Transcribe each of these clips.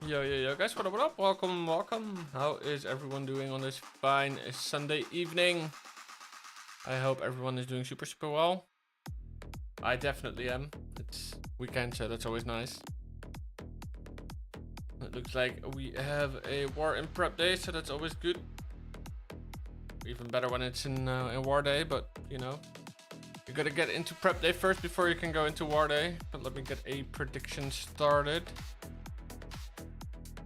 Yo, guys, what up? Welcome. How is everyone doing on this fine Sunday evening? I hope everyone is doing super well. I definitely am. It's weekend, so that's always nice. It looks like we have a war in prep day, so that's always good. Even better when it's in war day, but you know, you gotta get into prep day first before you can go into war day. But let me get a prediction started.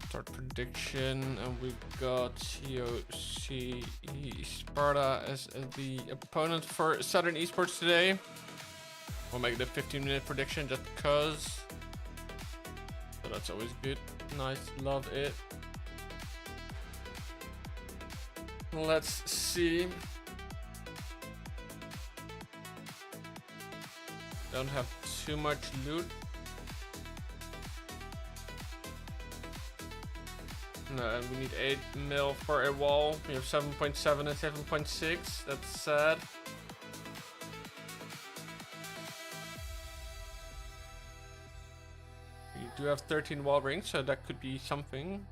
Start prediction, and we've got COC Sparta as the opponent for Saturn eSports today. We'll make the 15-minute prediction just because. So that's always good. Nice, love it. Let's see. Don't have too much loot. No, and we need 8 mil for a wall. We have 7.7 and 7.6. That's sad. We do have 13 wall rings, so that could be something.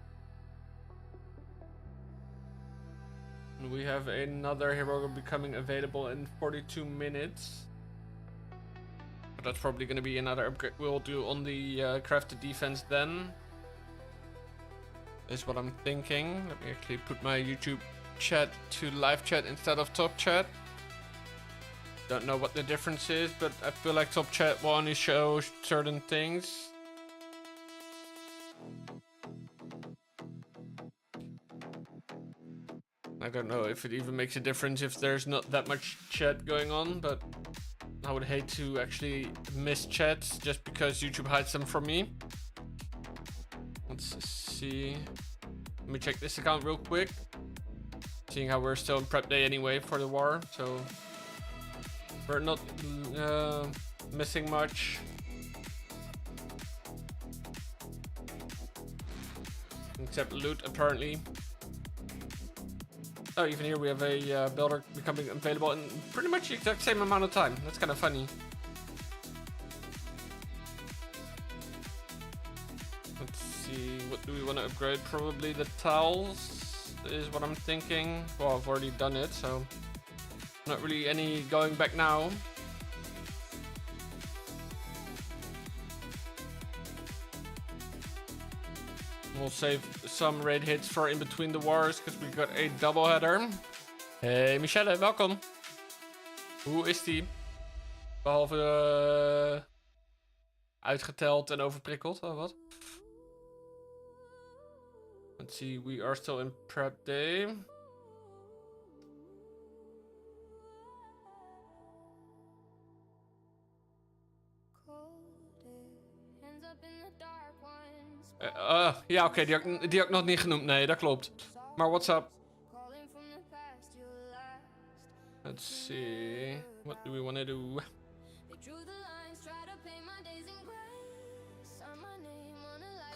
And we have another hero becoming available in 42 minutes. But that's probably going to be another upgrade we'll do on the crafted defense then. Is what I'm thinking. Let me actually put my YouTube chat to live chat instead of top chat. Don't know what the difference is, but I feel like top chat will only show certain things. I don't know if it even makes a difference if there's not that much chat going on, but I would hate to actually miss chats just because YouTube hides them from me. Let's see. Let me check this account real quick. Seeing how we're still in prep day anyway for the war, so we're not missing much. Except loot, apparently. Oh, even here we have a builder becoming available in pretty much the exact same amount of time. That's kind of funny. Let's see, what do we want to upgrade? Probably the towels is what I'm thinking. Well, I've already done it, so not really any going back now. We'll save some raid hits for in between the wars, because we got a double header. Hey Michelle, welkom. Hoe is die? Behalve uitgeteld en overprikkeld, of wat? Let's see, we are still in prep day. Ja, oké, die had ik nog niet genoemd. Nee, dat klopt. Maar what's up? Let's see. What do we want to do?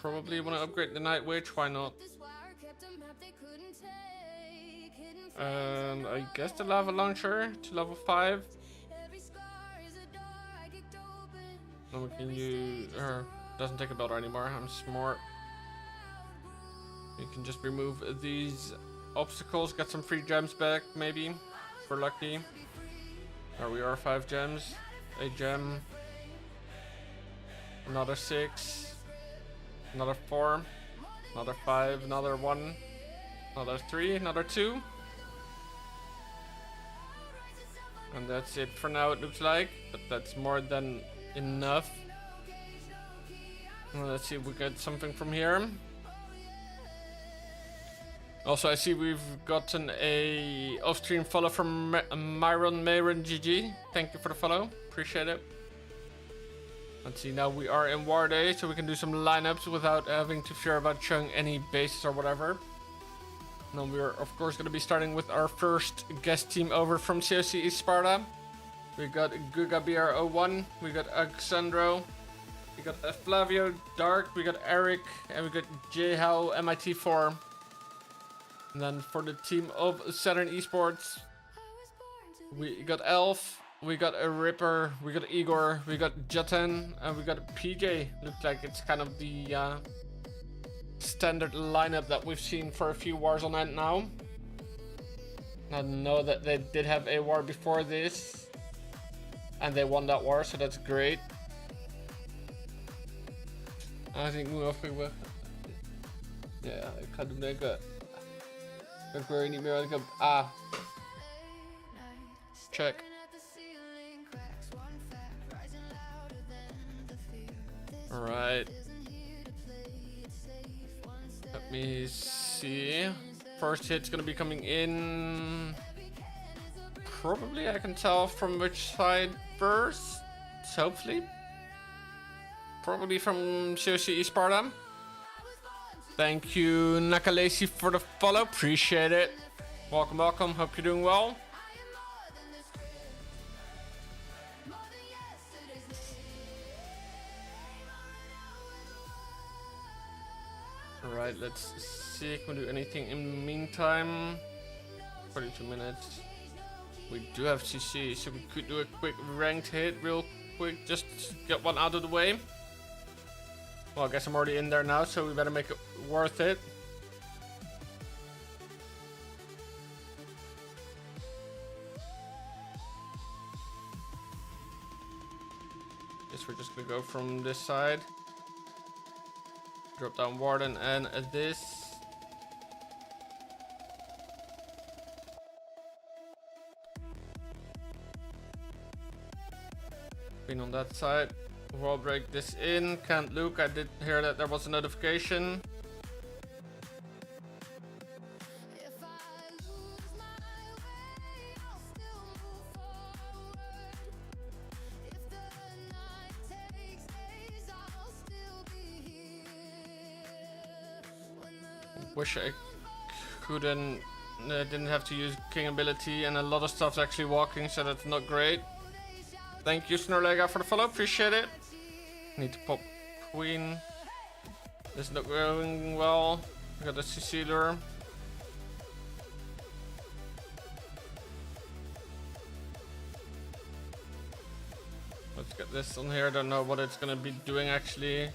Probably want to upgrade the Night Witch. Why not? And I guess the lava launcher to level 5. Then we can use her. Doesn't take a builder anymore. I'm smart. You can just remove these obstacles. Get some free gems back, maybe. If we're lucky. There we are, 5 gems. A gem. Another 6. Another 4. Another 5. Another 1. Another 3. Another 2. And that's it for now, it looks like. But that's more than enough. Let's see if we get something from here. Also, I see we've gotten a off-stream follow from Myron GG. Thank you for the follow. Appreciate it. Let's see, now we are in War Day, so we can do some lineups without having to fear about showing any bases or whatever. And then we're, of course, going to be starting with our first guest team over from COC Sparta. We got GugaBR01, we got Alexandro, we got Flavio Dark, we got Eric, and we got Jhow MIT4. And then for the team of Saturn eSports, we got Elf, we got a Ripper, we got Igor, we got Jatan, and we got PJ. Looks like it's kind of the standard lineup that we've seen for a few wars on end now. I know that they did have a war before this, and they won that war, so that's great. I think we will. Ja, ik ga doen denken. Ik weet niet meer wat ik heb. Ah. Check. Alright. Let me see. First hit's gonna be coming in. Probably I can tell from which side first. Hopefully. Probably from COC Sparta. Thank you, Nakalesi, for the follow. Appreciate it. Welcome, welcome. Hope you're doing well. Alright, let's see if we can do anything in the meantime. 42 minutes. We do have CC, so we could do a quick ranked hit real quick. Just get one out of the way. Well, I guess I'm already in there now, so we better make it worth it. Guess we're just gonna go from this side. Drop down Warden and this. Been on that side. Wall break this in. Can't look. I did hear that there was a notification. Wish I couldn't, didn't have to use king ability, and a lot of stuff's actually walking, so that's not great. Thank you, Snorlega, for the follow. Appreciate it. Need to pop queen. This is not going well. I got a CC lure. Let's get this on here. Don't know what it's gonna be doing actually.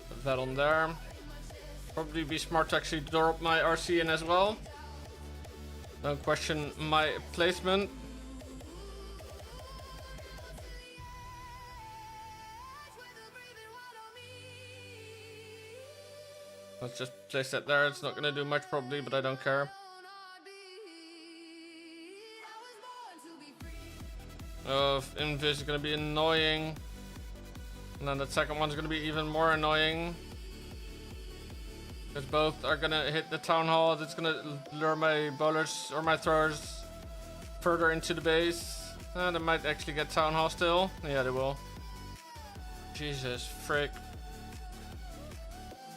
Put that on there. Probably be smart to actually drop my RC in as well. Don't question my placement. Let's just place that there. It's not gonna do much probably, but I don't care. Oh, Invis is gonna be annoying. And then the second one's gonna be even more annoying. Because both are gonna hit the town hall. That's gonna lure my bowlers or my throwers further into the base. They might actually get town hall still. Yeah, they will. Jesus, frick.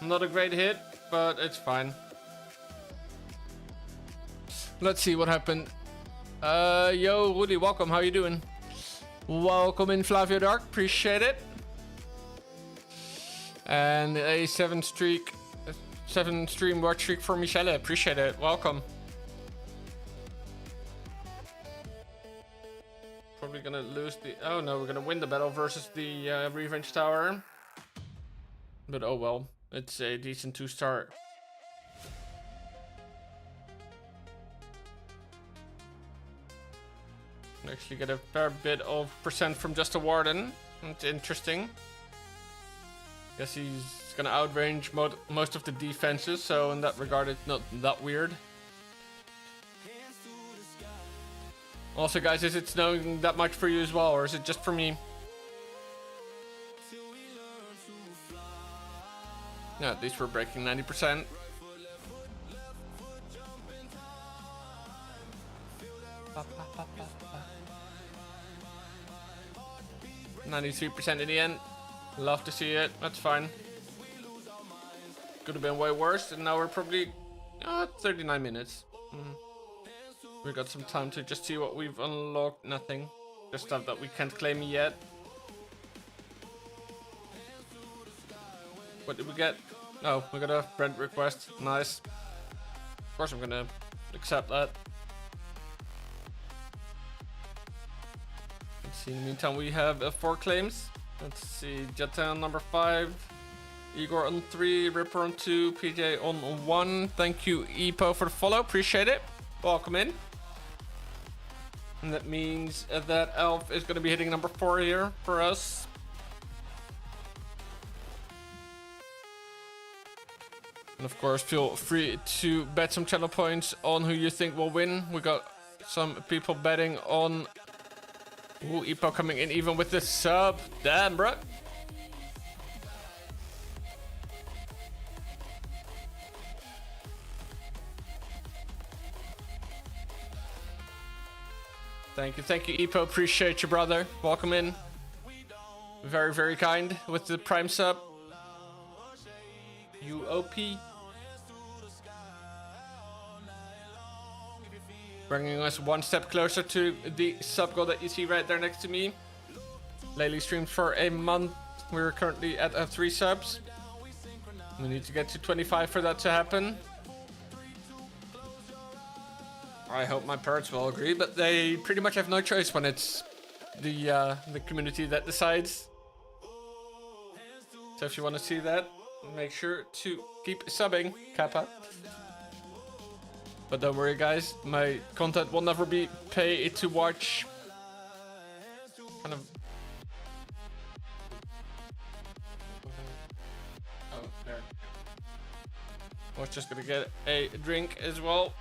Not a great hit, but it's fine. Let's see what happened. Yo, Rudy, welcome. How you doing? Welcome in, Flavio Dark. Appreciate it. And a 7-stream watch streak for Michelle. Appreciate it. Welcome. Probably gonna lose the... Oh no, we're gonna win the battle versus the Revenge Tower. But oh well. It's a decent 2-star. Actually get a fair bit of percent from just a Warden. It's interesting. Guess he's gonna outrange most of the defenses, so in that regard it's not that weird. Also guys, is it snowing that much for you as well, or is it just for me? Yeah, at least we're breaking 90%. Ba, ba, ba, ba, ba. 93% in the end. Love to see it. That's fine. Could have been way worse, and now we're probably 39 minutes. We got some time to just see what we've unlocked. Nothing. Just stuff that we can't claim yet. What did we get? Oh, we got a friend request. Nice. Of course I'm gonna accept that. Let's see, in the meantime we have 4 claims. Let's see, Jetta number 5. Igor on 3, Ripper on 2, PJ on 1. Thank you, Epo, for the follow. Appreciate it. Welcome in. And that means that Elf is going to be hitting number 4 here for us. And of course, feel free to bet some channel points on who you think will win. We got some people betting on... Ooh, Epo coming in even with the sub. Damn, bro. Thank you, Epo. Appreciate you, brother. Welcome in. Very, very kind with the prime sub. UOP. Bringing us one step closer to the sub goal that you see right there next to me. Lately streamed for a month. We're currently at 3 subs. We need to get to 25 for that to happen. I hope my parents will agree, but they pretty much have no choice when it's the community that decides. So if you want to see that, make sure to keep subbing, Kappa. But don't worry, guys, my content will never be pay to watch. Kind of. Oh, there. I was just gonna get a drink as well.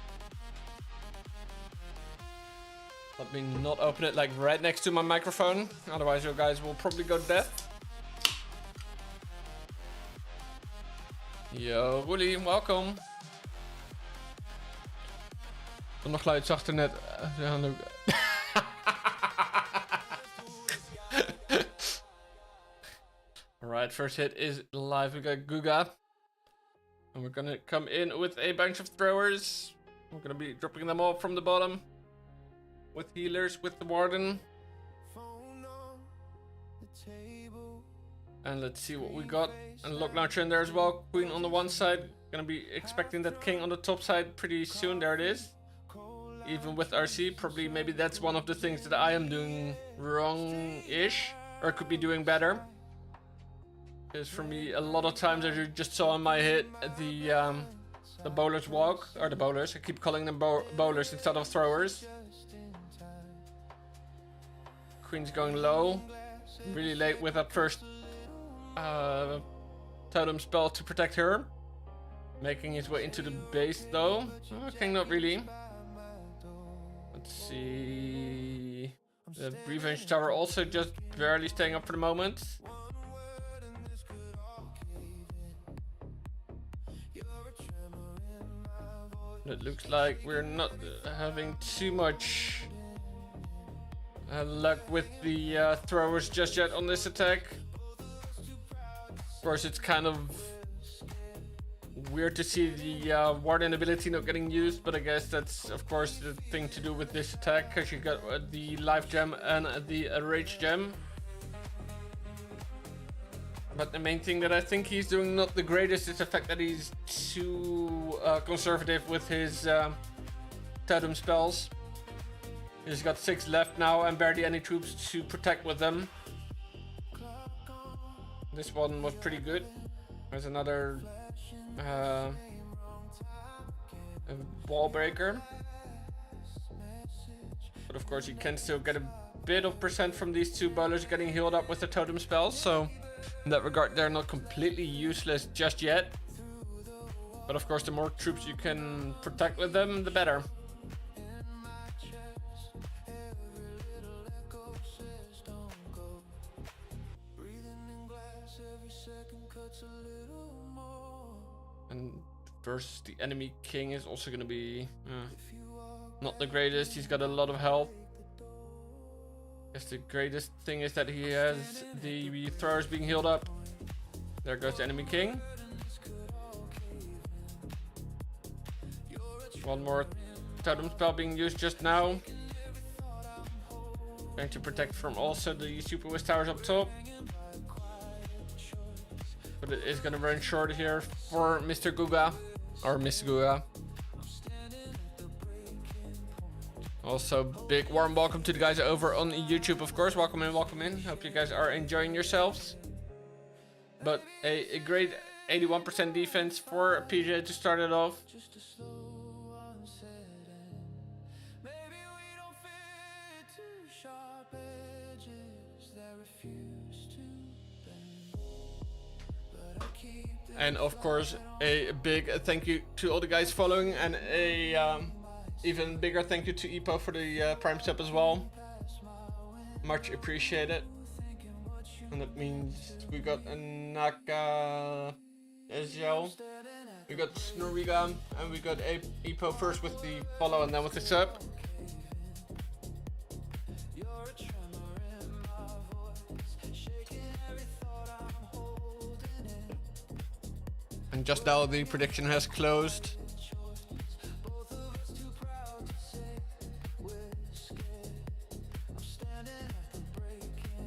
Let me not open it like right next to my microphone, otherwise you guys will probably go deaf. Yo, Woolly, welcome. Nog geluid zachter net. Alright, first hit is live. We got Guga. And we're gonna come in with a bunch of throwers. We're gonna be dropping them all from the bottom. With healers, with the Warden. And let's see what we got. And Lock Launcher in there as well. Queen on the one side. Gonna be expecting that King on the top side pretty soon. There it is. Even with RC, probably maybe that's one of the things that I am doing wrong-ish. Or could be doing better. Because for me, a lot of times, as you just saw in my hit, the bowlers walk. Or the bowlers. I keep calling them bowlers instead of throwers. Queen's going low. Really late with that first totem spell to protect her. Making his way into the base though. Okay, not really. Let's see. The Revenge Tower also just barely staying up for the moment. It looks like we're not having too much luck with the throwers just yet on this attack. Of course, it's kind of weird to see the Warden ability not getting used, but I guess that's of course the thing to do with this attack, because you got the life gem and the rage gem. But the main thing that I think he's doing not the greatest is the fact that he's too conservative with his totem spells. He's got 6 left now and barely any troops to protect with them. This one was pretty good. There's another wall breaker. But of course you can still get a bit of percent from these 2 bowlers getting healed up with the totem spells. So in that regard, they're not completely useless just yet. But of course, the more troops you can protect with them, the better. And versus the enemy king is also going to be not the greatest. He's got a lot of health. I guess the greatest thing is that he has the throwers being healed up. There goes the enemy king. One more totem spell being used just now. Going to protect from also the super wiz towers up top. But it is going to run short here for Mr. Guga. Or Miss Guga. Also, big warm welcome to the guys over on YouTube, of course. Welcome in, welcome in. Hope you guys are enjoying yourselves. But a great 81% defense for PJ to start it off. And of course, a big thank you to all the guys following, and a even bigger thank you to Epo for the Prime sub as well. Much appreciated. And that means we got a Naka Ezio, we got Snoriga, and we got Epo first with the follow and then with the sub. And just now the prediction has closed.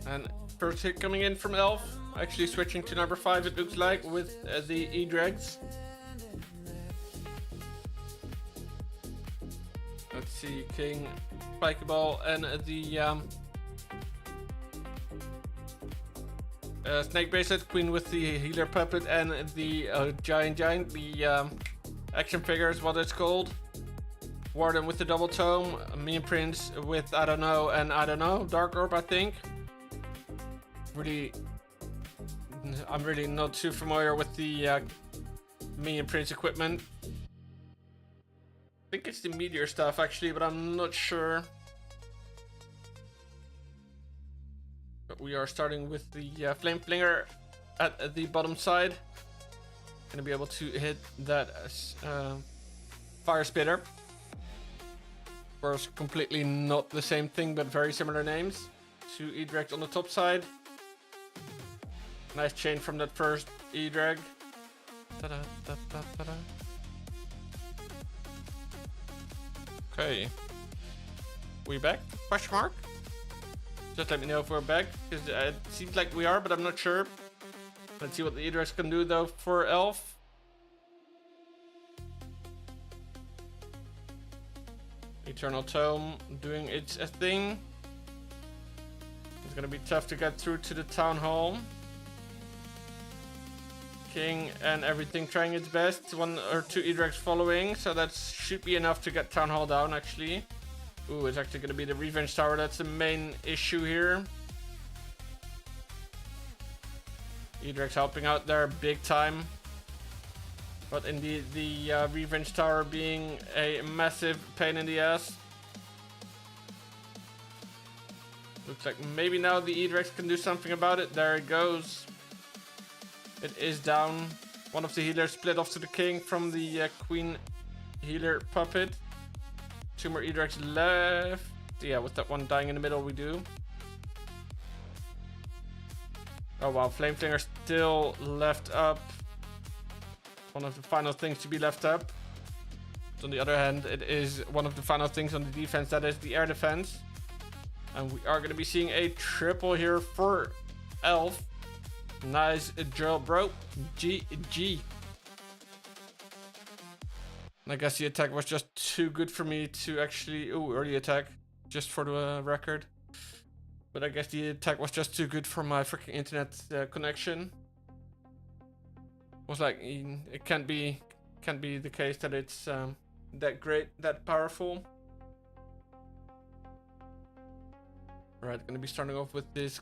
And first hit coming in from Elf, actually switching to number 5 it looks like, with the E-Dregs. Let's see, King, Spikeball, and the Snake Bracelet, Queen with the Healer Puppet, and the Giant, the action figure is what it's called. Warden with the Double Tome, Mean Prince with I don't know, Dark Orb I think. I'm really not too familiar with the Minion Prince equipment. I think it's the Meteor stuff actually, but I'm not sure. But we are starting with the Flame Flinger at the bottom side. Gonna be able to hit that Fire Spitter. Of course, completely not the same thing, but very similar names. 2 E-Dregs on the top side. Nice chain from that first E-Drag. Okay. We back? Question mark? Just let me know if we're back, because it seems like we are, but I'm not sure. Let's see what the E-Dregs can do though for Elf. Eternal Tome doing its thing. It's gonna be tough to get through to the Town Hall. King and everything trying its best. 1 or 2 E-Dregs following, so that should be enough to get Town Hall down actually. Ooh, it's actually going to be the Revenge Tower that's the main issue here. E-Dregs helping out there big time. But indeed the Revenge Tower being a massive pain in the ass. Looks like maybe now the E-Dregs can do something about it. There it goes. It is down. One of the healers split off to the King from the Queen Healer Puppet. 2 more E-Dregs left. Yeah, with that one dying in the middle we do. Oh wow, Flame Flinger still left up. One of the final things to be left up. On the other hand, it is one of the final things on the defense, that is the air defense. And we are going to be seeing a triple here for Elf. Nice drill, bro. GG. I guess the attack was just too good for me to actually... Ooh, early attack. Just for the record. But I guess the attack was just too good for my freaking internet connection. Was like, it can't be the case that it's that great, that powerful. Alright, gonna be starting off with this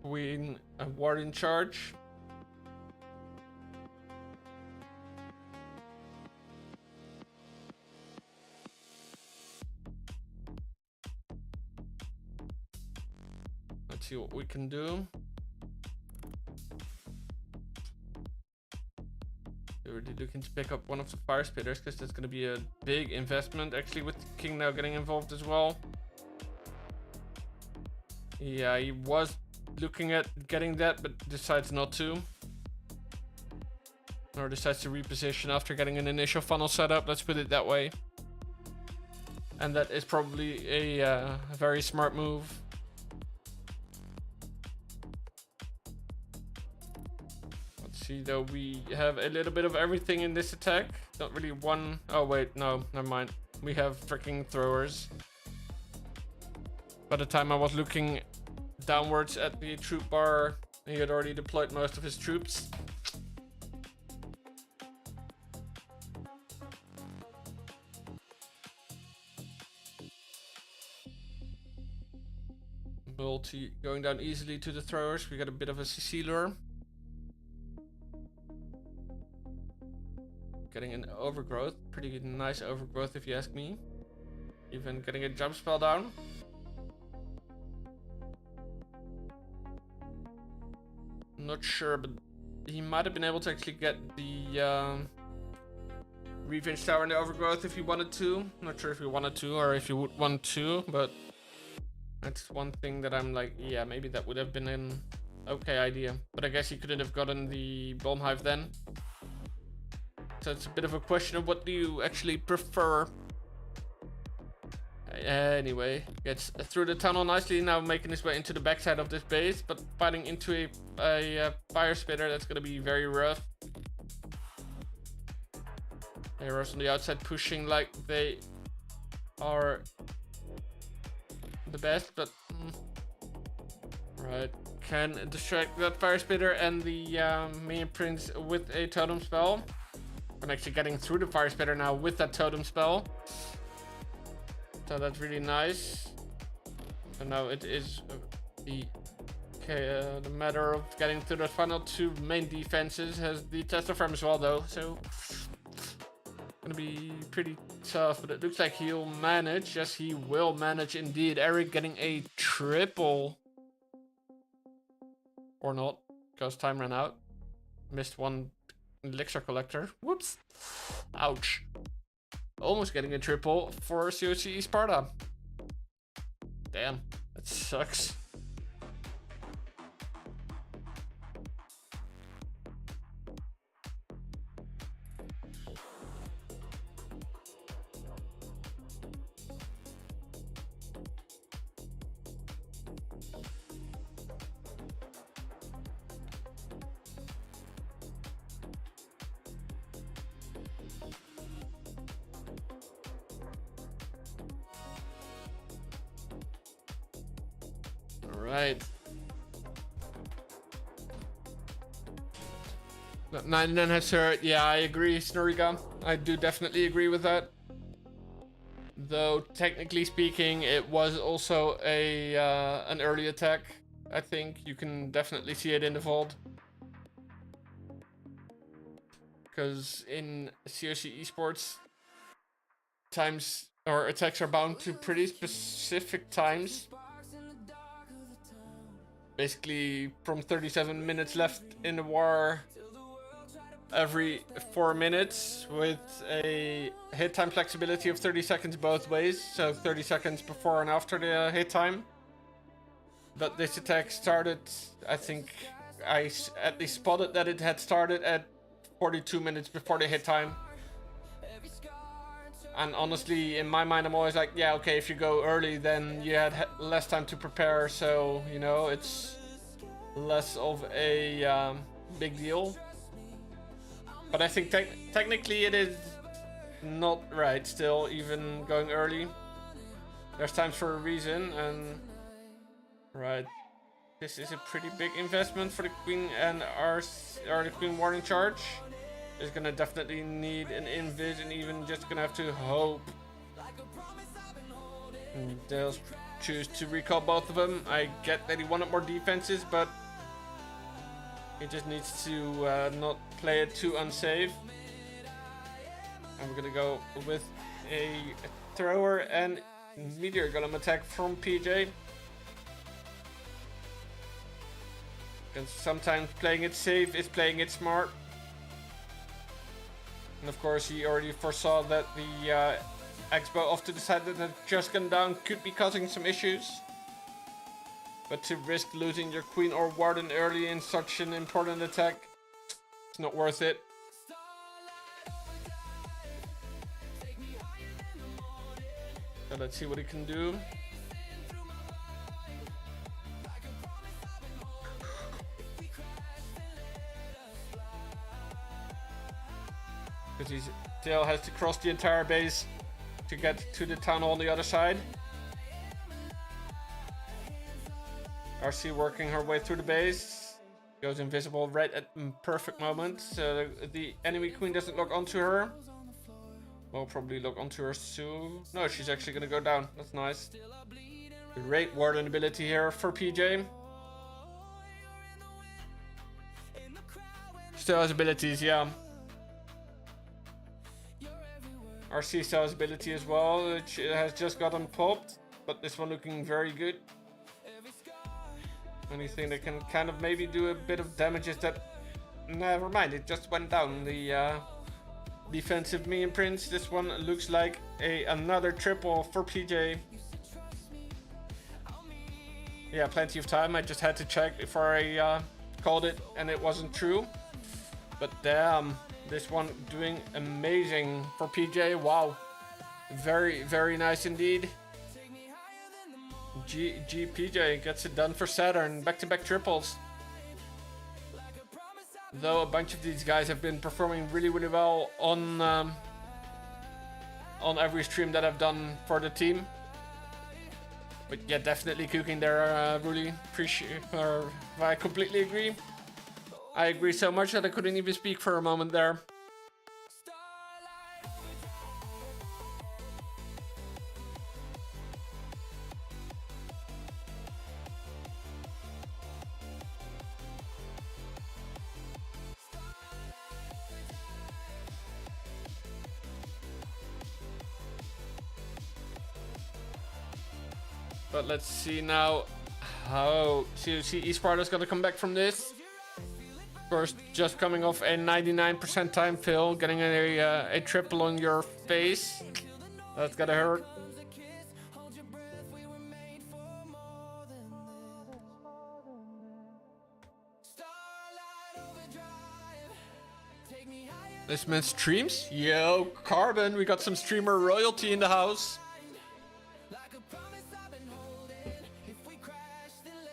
Queen Warden charge. Let's see what we can do. We're really looking to pick up one of the Fire Spitters, because that's going to be a big investment, actually, with the King now getting involved as well. Yeah, he was looking at getting that, but decides not to. Or decides to reposition after getting an initial funnel set up, let's put it that way. And that is probably a very smart move. Let's see though, we have a little bit of everything in this attack. Not really one... Oh wait, no, never mind. We have freaking throwers. By the time I was looking downwards at the troop bar, he had already deployed most of his troops. Multi going down easily to the throwers. We got a bit of a CC lure. Getting an overgrowth. Pretty nice overgrowth if you ask me. Even getting a jump spell down. Not sure, but he might have been able to actually get the Revenge Tower in the overgrowth if he wanted to. Not sure if he wanted to or if he would want to, but that's one thing that I'm like, yeah, maybe that would have been an okay idea. But I guess he couldn't have gotten the bomb hive then. So it's a bit of a question of what do you actually prefer. Anyway, gets through the tunnel nicely, now making his way into the backside of this base, but fighting into a fire spitter. That's gonna be very rough. Arrows on the outside pushing like they are the best, but right, can distract that fire spitter and the minion prince with a totem spell. I'm actually getting through the fire spitter now with that totem spell, so that's really nice. And now it is the matter of getting through the final two main defenses. Has the Tesla farm as well though, so gonna be pretty tough, but it looks like he'll manage. Yes, he will manage indeed. Eric getting a triple. Or not, because time ran out. Missed one elixir collector. Whoops. Ouch. Almost getting a triple for COC Sparta. Damn, that sucks. Right. But 99 has hurt. Yeah, I agree, Snoriga. I do definitely agree with that. Though technically speaking, it was also a an early attack. I think you can definitely see it in the vault. Because in COC eSports, times or attacks are bound to pretty specific times. Basically, from 37 minutes left in the war, every 4 minutes, with a hit time flexibility of 30 seconds both ways. So 30 seconds before and after the hit time. But this attack started, I think I at least spotted that it had started at 42 minutes before the hit time. And honestly, in my mind, I'm always like, yeah, okay, if you go early, then you had less time to prepare. So, you know, it's less of a big deal. But I think technically it is not right still, even going early. There's times for a reason, and right. This is a pretty big investment for the Queen and the Queen Warning charge. Is gonna definitely need an invis, and even just gonna have to hope. And they'll choose to recall both of them. I get that he wanted more defenses, but he just needs to not play it too unsafe. And we're gonna go with a thrower and meteor golem attack from PJ. And sometimes playing it safe is playing it smart. And of course, he already foresaw that the Expo off to the side that had just gone down could be causing some issues. But to risk losing your Queen or Warden early in such an important attack, it's not worth it. So let's see what he can do. Because he still has to cross the entire base to get to the tunnel on the other side. RC working her way through the base. Goes invisible right at the perfect moment. So the enemy queen doesn't lock onto her. Will probably lock onto her soon. No, she's actually gonna go down. That's nice. Great Warden ability here for PJ. Still has abilities, yeah. RC still has ability as well, which has just gotten popped. But this one looking very good. Anything that can kind of maybe do a bit of damage is that... Never mind, it just went down. The defensive minion prince. This one looks like another triple for PJ. Yeah, plenty of time. I just had to check before I called it, and it wasn't true. But damn, this one doing amazing for PJ. Wow, very, very nice indeed. PJ gets it done for Saturn. Back-to-back triples. Though a bunch of these guys have been performing really, really well on every stream that I've done for the team. But yeah, definitely cooking there. Really appreciate. I completely agree. I agree so much that I couldn't even speak for a moment there. But let's see now how COC eSports is gonna come back from this. First, just coming off a 99% time fill, getting a triple on your face. That's gotta hurt. This man streams? Yo, Carbon, we got some streamer royalty in the house.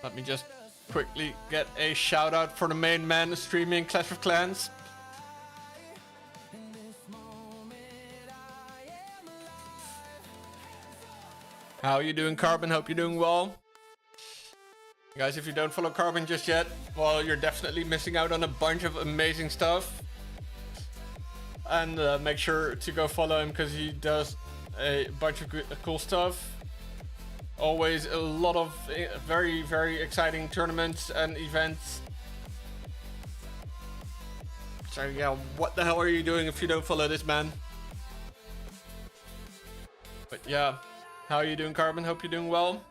Let me just quickly get a shout out for the main man streaming Clash of Clans. How you doing, Carbon? Hope you're doing well. Guys, if you don't follow Carbon just yet, well, you're definitely missing out on a bunch of amazing stuff. And make sure to go follow him because he does a bunch of cool stuff. Always a lot of very, very exciting tournaments and events. So yeah, what the hell are you doing if you don't follow this man? But yeah, how are you doing, Carbon? Hope you're doing well.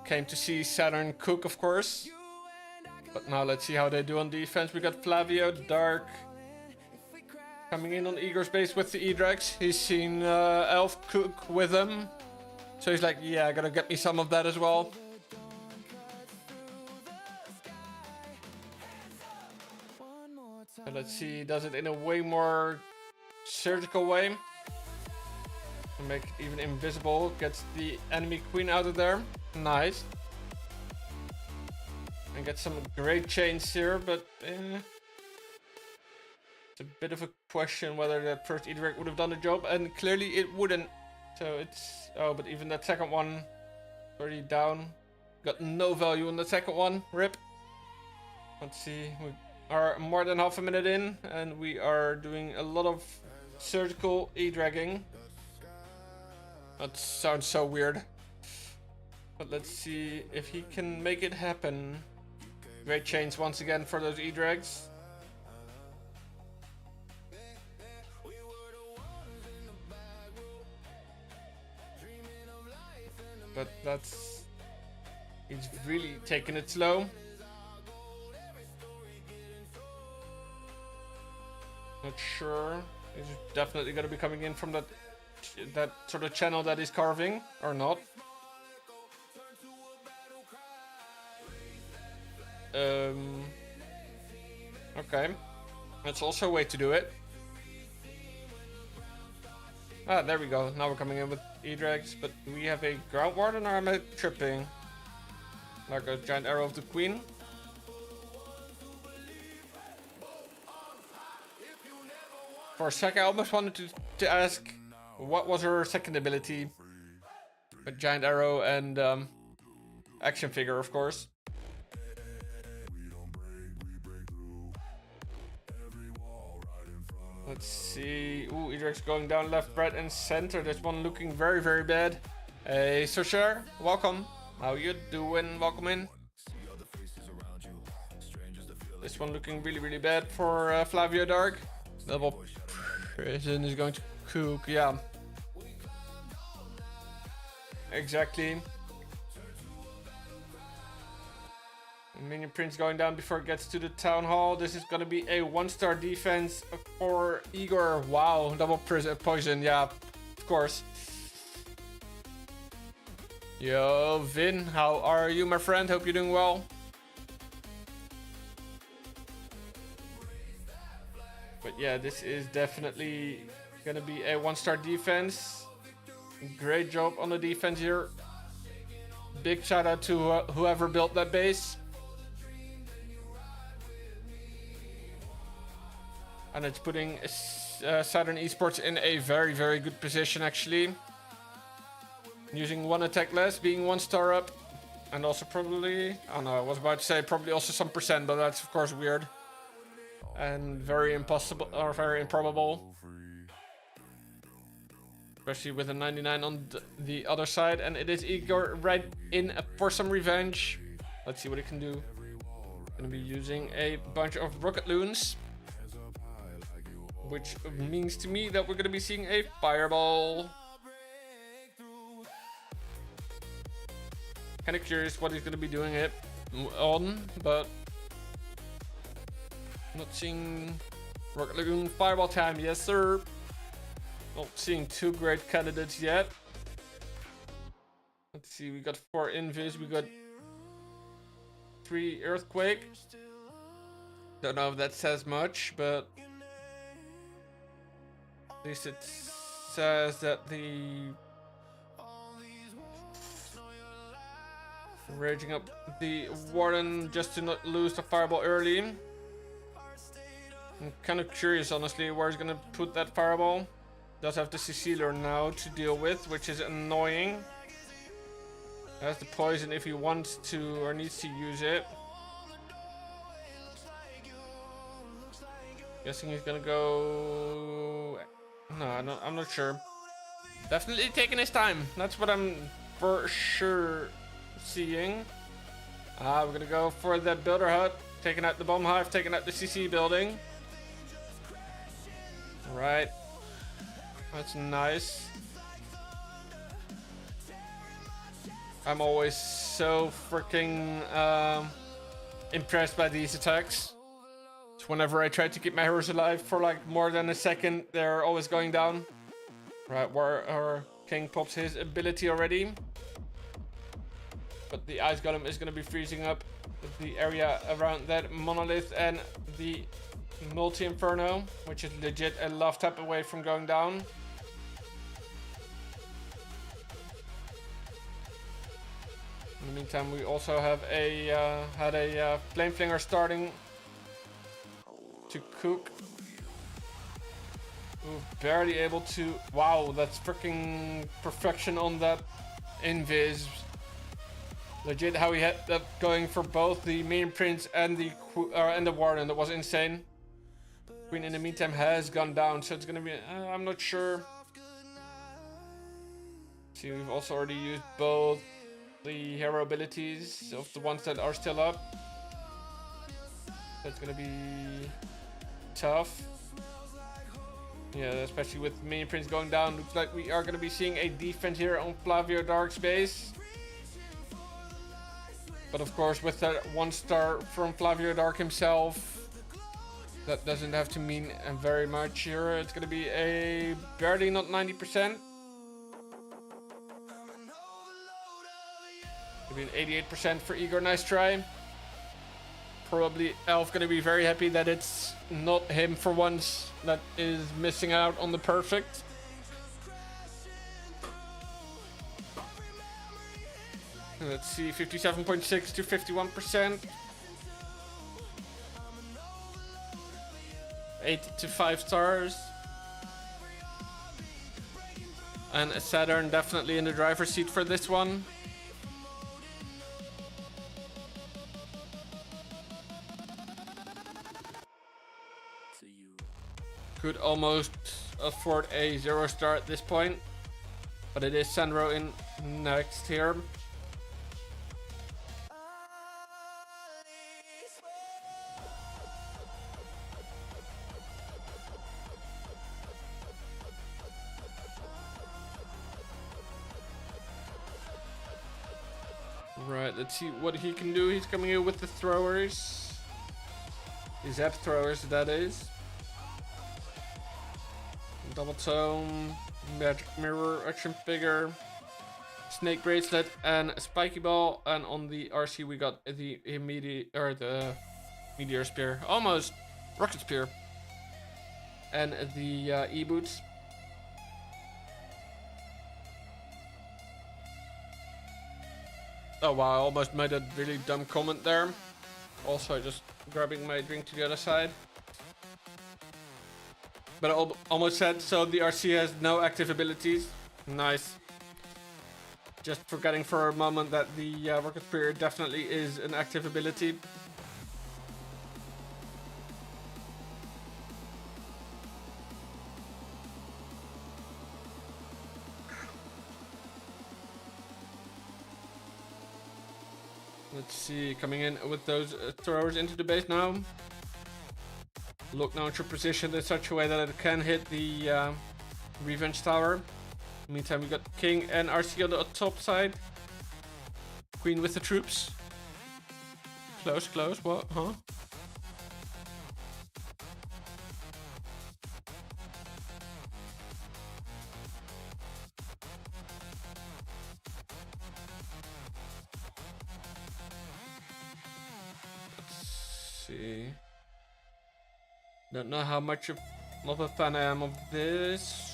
Came to see Saturn cook, of course. But now let's see how they do on defense. We got Flavio, Dark, coming in on Igor's base with the E-Drags. He's seen Elf cook with him. So he's like, yeah, I gotta get me some of that as well. And let's see, does it in a way more surgical way. To make it even invisible. Gets the enemy queen out of there. Nice. And get some great chains here, but it's a bit of a question whether that first E-Drag would have done the job, and clearly it wouldn't. So it's... Oh, but even that second one, already down. Got no value on the second one. RIP. Let's see. We are more than half a minute in, and we are doing a lot of surgical E-dragging. That sounds so weird. But let's see if he can make it happen. Great chains once again for those E-drags. But that's... He's really taking it slow. Not sure. He's definitely gonna be coming in from that sort of channel that he's carving, or not. Okay. That's also a way to do it. Ah, there we go. Now we're coming in with E-Drags, but do we have a ground warden, or am I tripping? There goes giant arrow of the queen. For a sec, I almost wanted to ask what was her second ability. With giant arrow and action figure, of course. Let's see. Ooh, E-Drag's going down left, right, and center. This one looking very, very bad. Hey, Socher, welcome. How you doing? Welcome in. This one looking really, really bad for Flavio Dark. Double prison is going to cook, yeah. Exactly. Minion Prince going down before it gets to the Town Hall. This is gonna be a 1-star defense for Igor. Wow, double poison, yeah, of course. Yo, Vin, how are you, my friend? Hope you're doing well. But yeah, this is definitely gonna be a 1-star defense. Great job on the defense here. Big shout out to whoever built that base. And it's putting Saturn eSports in a very, very good position, actually. Using 1 attack less, being 1-star up. And also probably, oh no, I was about to say probably also some percent, but that's of course weird. And very impossible, or very improbable. Especially with a 99 on the other side. And it is Igor right in for some revenge. Let's see what he can do. Gonna be using a bunch of rocket loons. Which means to me that we're gonna be seeing a fireball. Kinda curious what he's gonna be doing it on, but not seeing rocket loon fireball time. Yes, sir. Not seeing 2 great candidates yet. Let's see, we got 4 invis, we got 3 earthquake. Don't know if that says much, but at least it says that the raging up the Warden just to not lose the fireball early. I'm kind of curious, honestly, where he's gonna put that fireball. Does have the Cecilia now to deal with, which is annoying. Has the poison if he wants to or needs to use it. Guessing he's gonna go. No, I'm not sure. Definitely taking his time. That's what I'm for sure seeing. We're gonna go for the builder hut, taking out the bomb hive, taking out the CC building. Right. That's nice. I'm always so freaking impressed by these attacks. So whenever I try to keep my heroes alive for like more than a second, they're always going down. Right, where our king pops his ability already. But the ice golem is going to be freezing up the area around that monolith and the multi-inferno, which is legit a love tap away from going down. In the meantime, we also have had a flame flinger starting to cook. Ooh, barely able to. Wow, that's freaking perfection on that invis. Legit, how he had that going for both the main prince and the warden. That was insane. Queen in the meantime has gone down, so it's gonna be. I'm not sure. See, we've also already used both the hero abilities of the ones that are still up. That's gonna be tough. Yeah, especially with Minion Prince going down. Looks like we are gonna be seeing a defense here on Flavio Dark's base. But of course, with that 1-star from Flavio Dark himself, that doesn't have to mean very much here. It's gonna be a barely not 90%. Maybe an 88% for Igor. Nice try. Probably Elf gonna be very happy that it's not him for once that is missing out on the perfect. Let's see, 57.6 to 51%. 8 to 5 stars. And a Saturn definitely in the driver's seat for this one. Could almost afford a 0-star at this point. But it is Sandro in next here. Right, let's see what he can do. He's coming in with the throwers. The zap throwers, that is. Double tone, magic mirror, action figure, snake bracelet, and a spiky ball. And on the RC we got the the meteor spear, almost rocket spear, and the e-boots. Oh wow, I almost made a really dumb comment there. Also just grabbing my drink to the other side. But I almost said, so the RC has no active abilities. Nice. Just forgetting for a moment that the rocket spear definitely is an active ability. Let's see, coming in with those throwers into the base now. Lock launcher positioned in such a way that it can hit the revenge tower. Meantime, we got King and RC on the top side. Queen with the troops. Close, close. What? Huh? Let's see. Don't know how much of a fan I am of this.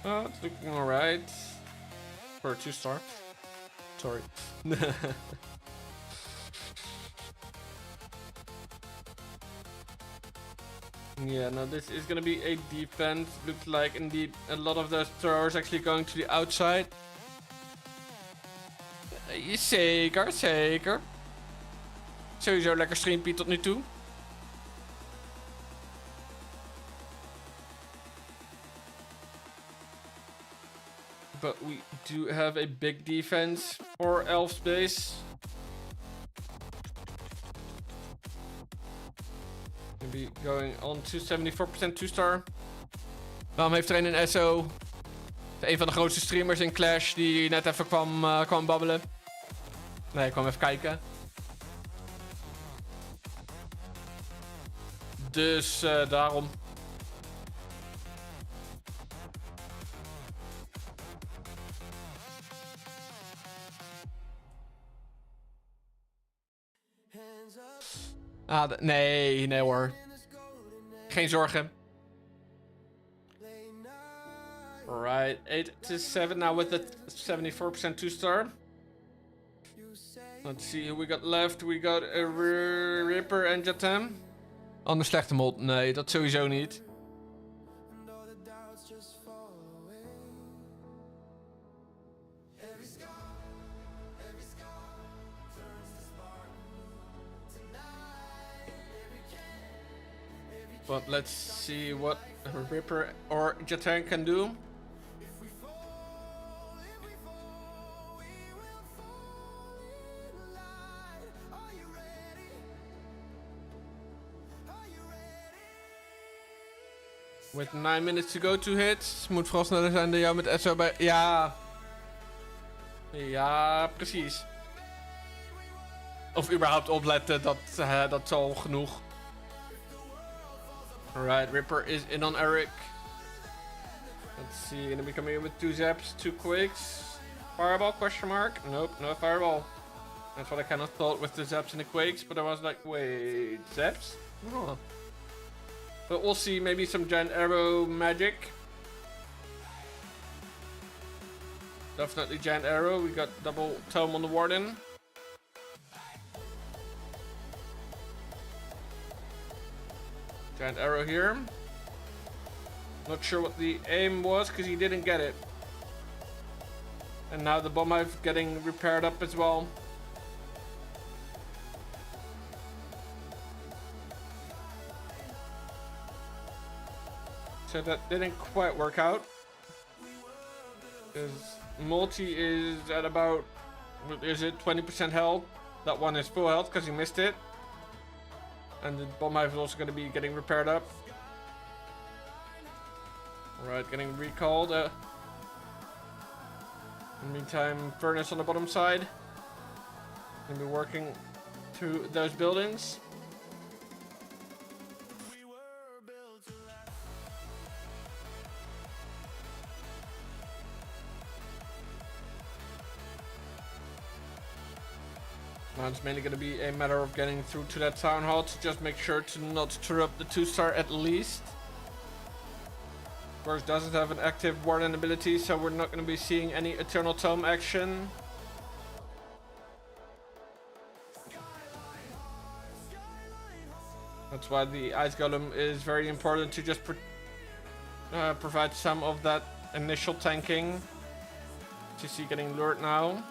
Oh, it's looking alright. For a 2-star. Sorry. Yeah, no, this is gonna be a defense. Looks like indeed a lot of those throwers actually going to the outside. Zeker, zeker. Sowieso lekker streampie tot nu toe. But we do have a big defense for Elf's base. Maybe going on to 74% 2-star. Waarom heeft er een SO? Een van de grootste streamers in Clash die net even kwam babbelen. Nee, ik kwam even kijken. Dus daarom. Nee hoor. Geen zorgen. Right, 8-7 now with the 74% 2-star. Let's see who we got left. We got a Ripper en Jatam. Een slechte mod? Nee, dat sowieso niet. But let's see what Ripper or Jatam can do. With 9 minutes to go, 2 hits. Moet vooral sneller zijn dan jou met SO bij... Ja. Ja, precies. Of überhaupt opletten, dat is al genoeg. Alright, Ripper is in on Eric. Let's see, gonna be coming in with 2 zaps, 2 quakes. Fireball, question mark? Nope, no fireball. That's what I kind of thought with the zaps and the quakes, but I was like, wait, zaps? Oh. But we'll see, maybe some giant arrow magic. Definitely giant arrow. We got double tome on the warden. Giant arrow here. Not sure what the aim was because he didn't get it. And now the bomb hive getting repaired up as well. So that didn't quite work out. Because multi is at about, what is it, 20% health. That one is full health because he missed it. And the bomb hive is also going to be getting repaired up. Alright, getting recalled. In the meantime, furnace on the bottom side. Gonna be working through those buildings. Now it's mainly going to be a matter of getting through to that town hall to just make sure to not screw up the 2-star at least. Of course, doesn't have an active warden ability, so we're not going to be seeing any Eternal Tome action. That's why the Ice Golem is very important to just provide some of that initial tanking. TC getting lured now.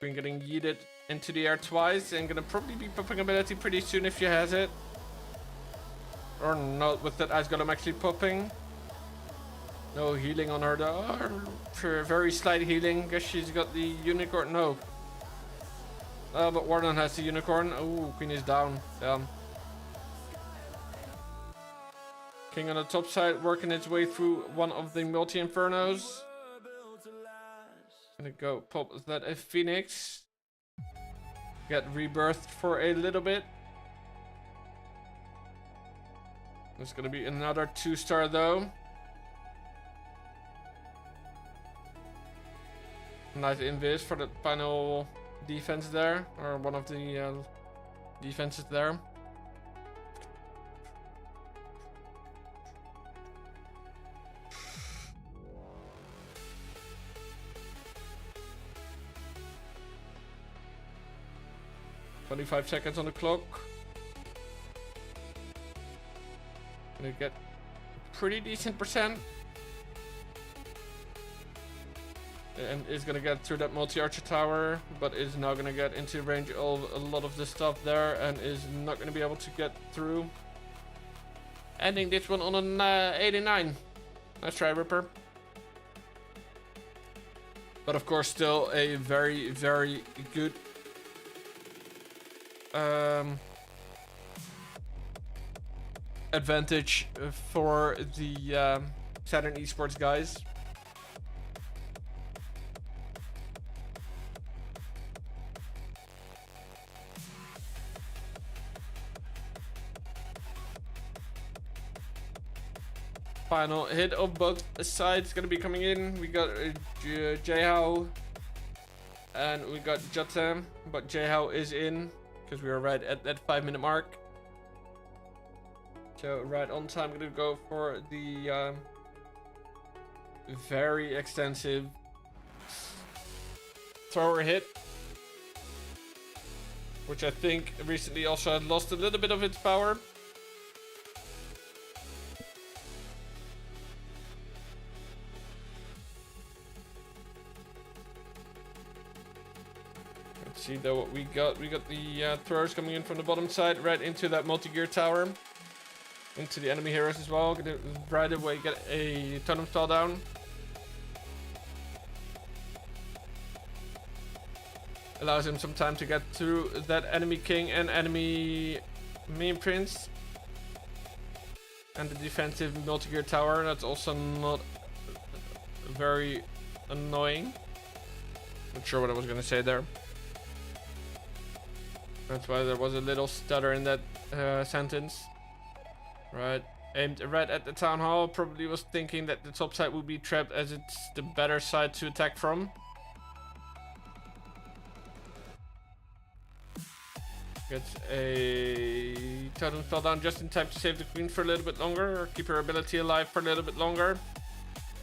Been getting yeeted into the air twice and gonna probably be popping ability pretty soon if she has it. Or not with that Ice Golem actually popping. No healing on her though. Very slight healing. Guess she's got the unicorn. No. But Warden has the unicorn. Oh, Queen is down. Damn. King on the top side working its way through one of the multi-infernos. Gonna go pop that a Phoenix. Get rebirthed for a little bit. There's gonna be another 2-star though. Nice invis for the final defense there, or one of the defenses there. "25 seconds on the clock. Gonna get pretty decent percent. And is gonna get through that multi-archer tower, but is now gonna get into range of a lot of the stuff there and is not gonna be able to get through. Ending this one on an 89. Nice try, Ripper. But of course, still a very, very good advantage for the Saturn eSports guys. Final hit of both sides gonna be coming in. We got Jehao and we got Jotam, but Jehao is in because we are right at that 5-minute mark. So right on time, gonna go for the very extensive thrower hit, which I think recently also had lost a little bit of its power. See though what we got. We got the throwers coming in from the bottom side right into that multi-gear tower, into the enemy heroes as well. Gonna right away get a totem stall down. Allows him some time to get through that enemy king and enemy main prince, and the defensive multi-gear tower. That's also not very annoying. Not sure what I was gonna say there. That's why there was a little stutter in that sentence. Right, aimed right at the town hall. Probably was thinking that the top side would be trapped as it's the better side to attack from. Gets a totem fell down just in time to save the queen for a little bit longer, or keep her ability alive for a little bit longer.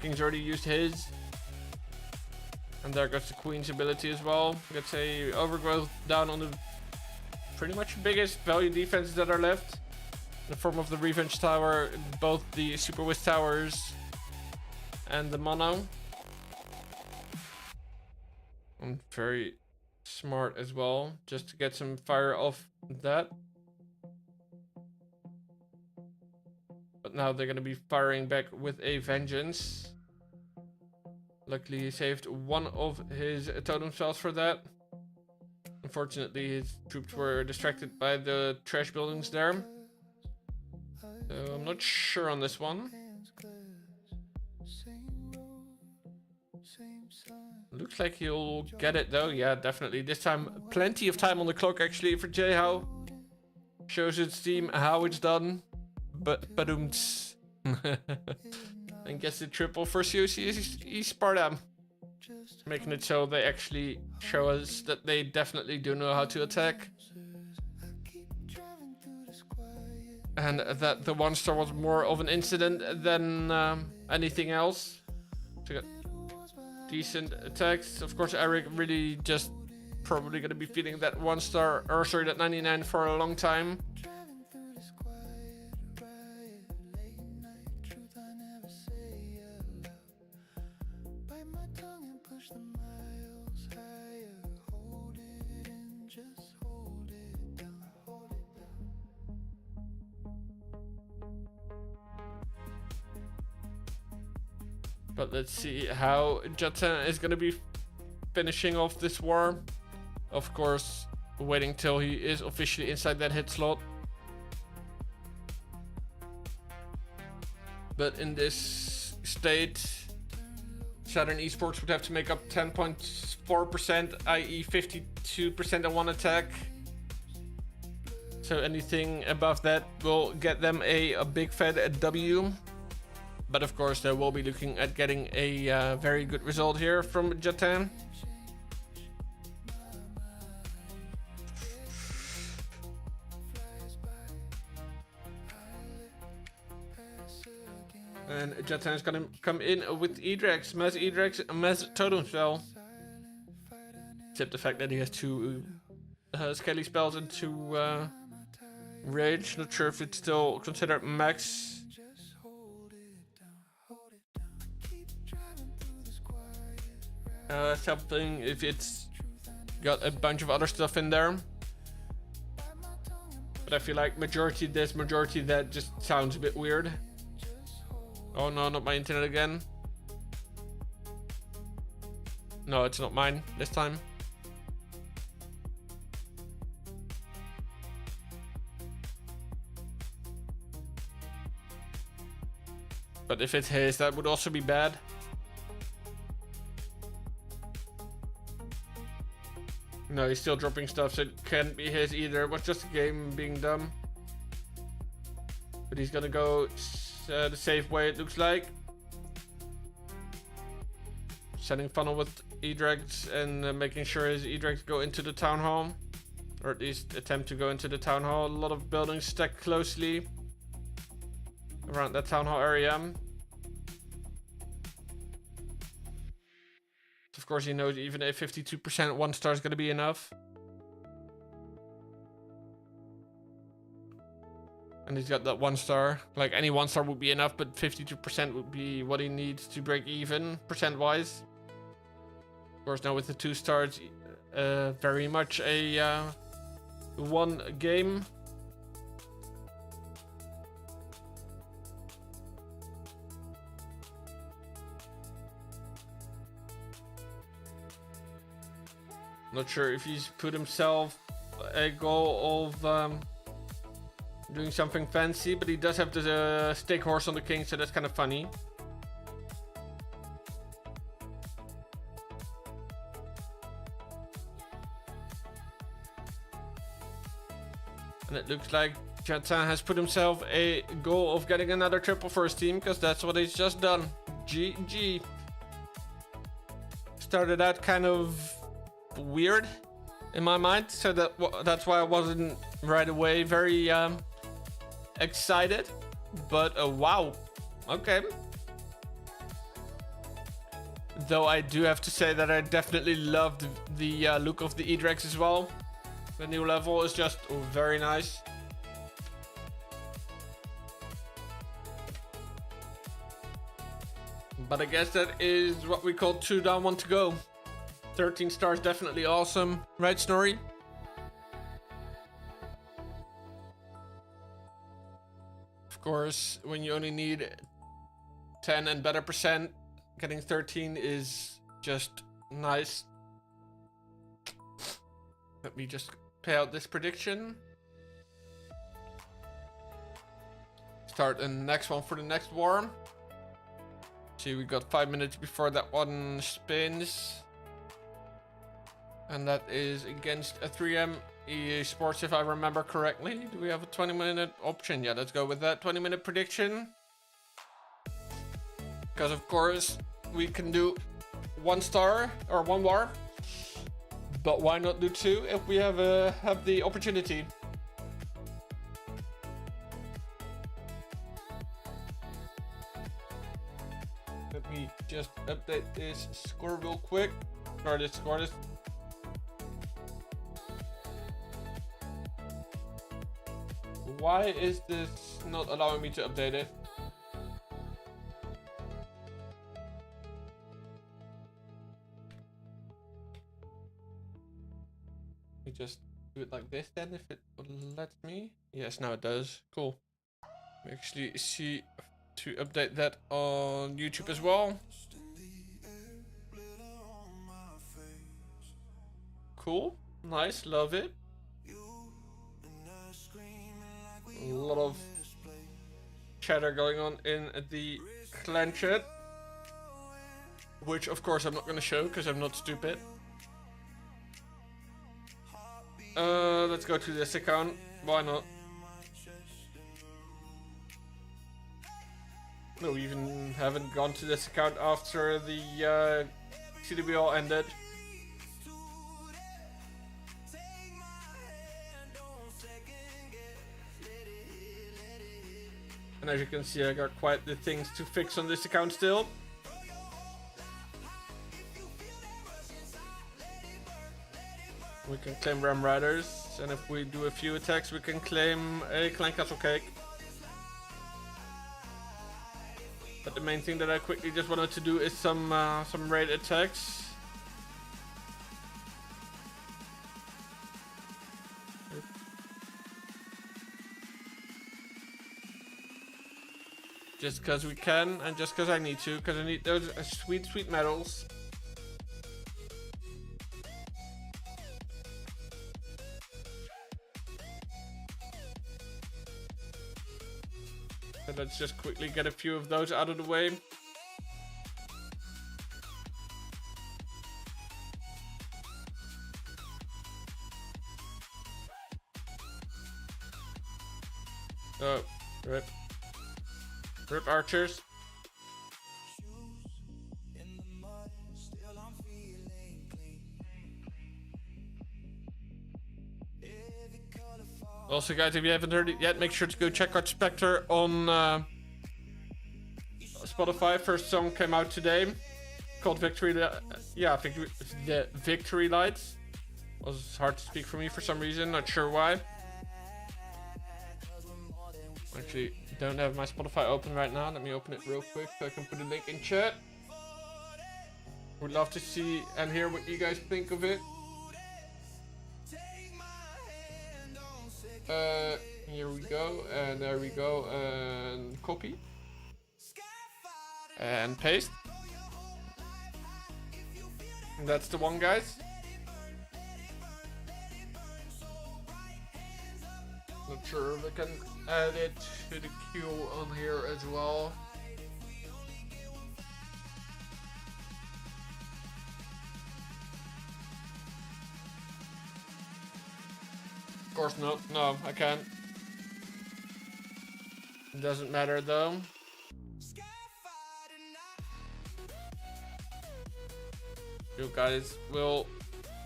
King's already used his. And there goes the queen's ability as well. Gets a overgrowth down on the pretty much biggest value defenses that are left. In the form of the Revenge Tower, both the Super Wiz Towers and the Mono. And very smart as well, just to get some fire off that. But now they're gonna be firing back with a vengeance. Luckily, he saved one of his totem cells for that. Unfortunately, his troops were distracted by the trash buildings there. So I'm not sure on this one. Looks like he'll get it though. Yeah, definitely. This time, plenty of time on the clock actually for Jehao. Shows its team how it's done. But badooms. And gets the triple for COC Sparta. Making it so they actually show us that they definitely do know how to attack. And that the 1-star was more of an incident than anything else. So got decent attacks. Of course, Eric really just probably going to be feeling that 1-star, or sorry, that 99 for a long time. But let's see how Jatan is going to be finishing off this war. Of course, waiting till he is officially inside that hit slot. But in this state, Saturn eSports would have to make up 10.4%, i.e. 52% on one attack. So anything above that will get them a big fat W. But of course, they will be looking at getting a very good result here from Jatan. And Jatan is gonna come in with Edrex, Mass Totem Cell. Except the fact that he has two Skelly spells and two Rage. Not sure if it's still considered max. Something if it's got a bunch of other stuff in there. But I feel like majority this, majority that just sounds a bit weird. Oh no, not my internet again. No, it's not mine this time. But if it's his, that would also be bad. No, he's still dropping stuff, so it can't be his either. It was just a game being dumb. But he's gonna go the safe way, it looks like. Sending funnel with Edrex and making sure his Edrex go into the town hall. Or at least attempt to go into the town hall. A lot of buildings stacked closely around that town hall area. Of course, he knows even a 52% 1-star is going to be enough. And he's got that 1-star. Like any 1-star would be enough, but 52% would be what he needs to break even percent-wise. Of course, now with the 2 stars, very much a one game. Not sure if he's put himself a goal of doing something fancy, but he does have the stake horse on the king, so that's kind of funny. And it looks like Jatan has put himself a goal of getting another triple for his team, because that's what he's just done. GG. Started out kind of weird in my mind, so that's why I wasn't right away very excited, but wow, okay. Though I do have to say that I definitely loved the look of the Edrex as well. The new level is just very nice. But I guess that is what we call 2 down, 1 to go. 13 stars, definitely awesome. Right, Snorri? Of of course, when you only need 10 and better percent, getting 13 is just nice. Let me just pay out this prediction. Start the next one for the next war. See, we got 5 minutes before that one spins. And that is against a 3M eSports, if I remember correctly. Do we have a 20-minute option? Yeah, let's go with that 20-minute prediction. Because of course we can do 1 star or 1 war, but why not do 2 if we have the opportunity? Let me just update this score real quick. Score this. Why is this not allowing me to update it? Let me just do it like this then, if it lets me. Yes, now it does. Cool. We actually see to update that on YouTube as well. Cool. Nice. Love it. A lot of chatter going on in the clan chat, which of course I'm not going to show because I'm not stupid. Let's go to this account. Why not? No, we even haven't gone to this account after the CWL ended. And as you can see, I got quite the things to fix on this account still. We can claim Ram Riders, and if we do a few attacks, we can claim a Clan Castle Cake. But the main thing that I quickly just wanted to do is some raid attacks. Just because we can, and just because I need to, because I need those sweet, sweet medals. So let's just quickly get a few of those out of the way. Oh, rip. Rip archers. Also guys, if you haven't heard it yet, make sure to go check out Spectre on Spotify. First song came out today called Victory. Yeah, the Victory Lights. Was hard to speak for me for some reason, not sure why. Actually, don't have my Spotify open right now. Let me open it real quick so I can put a link in chat. Would love to see and hear what you guys think of it. Here we go, and there we go, and copy. And paste. And that's the one, guys. Not sure if I can add it to the queue on here as well. Of course not. No, I can't. It doesn't matter though. You guys will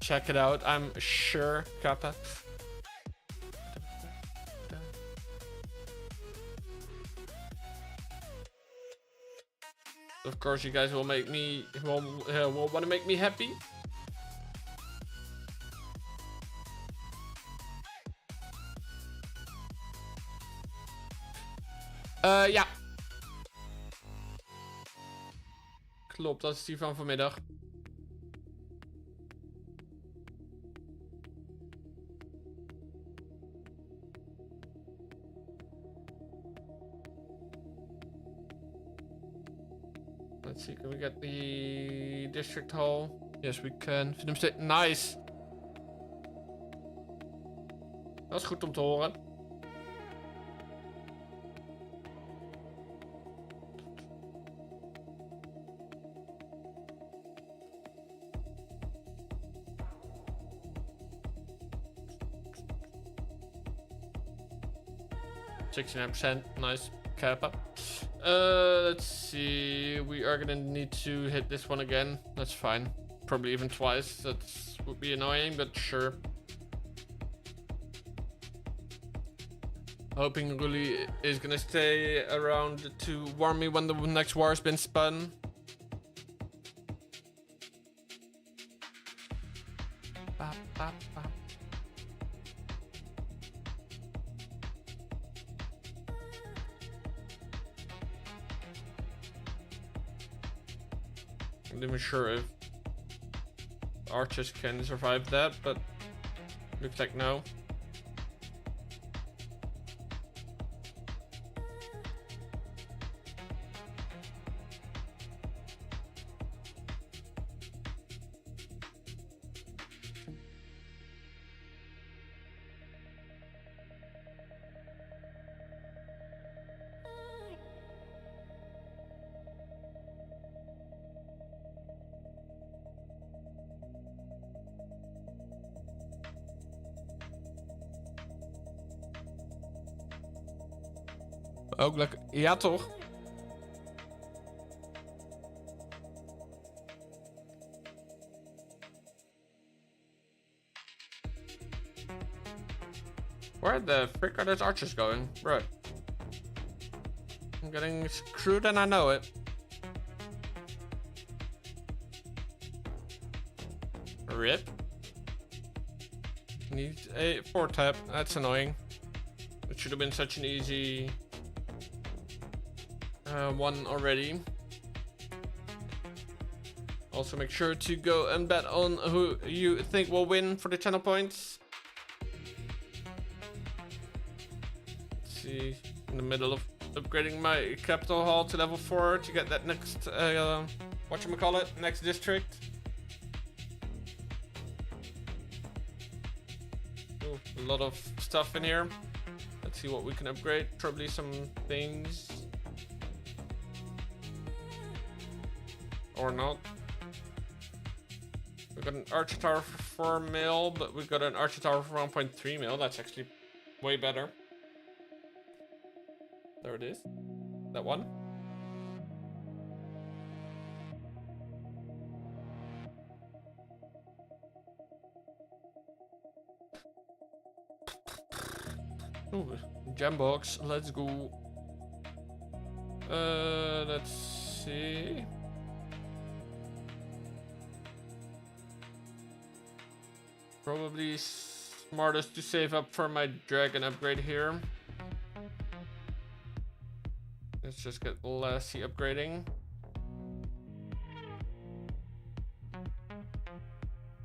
check it out, I'm sure. Kappa. Of course, you guys will make me will want to make me happy. Ja. Klopt, dat is die van vanmiddag. Let's see, can we get the district hall? Yes, we can. Nice. Dat is goed om te horen. %69%, nice. Kappa. Let's see. We are gonna need to hit this one again. That's fine. Probably even twice. That would be annoying, but sure. Hoping Ruli is gonna stay around to warn me when the next war has been spun. I'm not even sure if archers can survive that, but looks like no. Ook lekker. Ja, toch? Where the frick are those archers going? Right. I'm getting screwed and I know it. Rip. Needs a 4-tap. That's annoying. It should have been such an easy one already. Also make sure to go and bet on who you think will win for the channel points. Let's see, in the middle of upgrading my capital hall to level 4 to get that next whatchamacallit, next district. Ooh, a lot of stuff in here. Let's see what we can upgrade. Probably some things. Or not. We've got an archer tower for 4 mil, but we've got an archer tower for 1.3 mil. That's actually way better. There it is. That one. Ooh, gem box. Let's go. Let's see. Probably smartest to save up for my dragon upgrade here. Let's just get Lassie upgrading.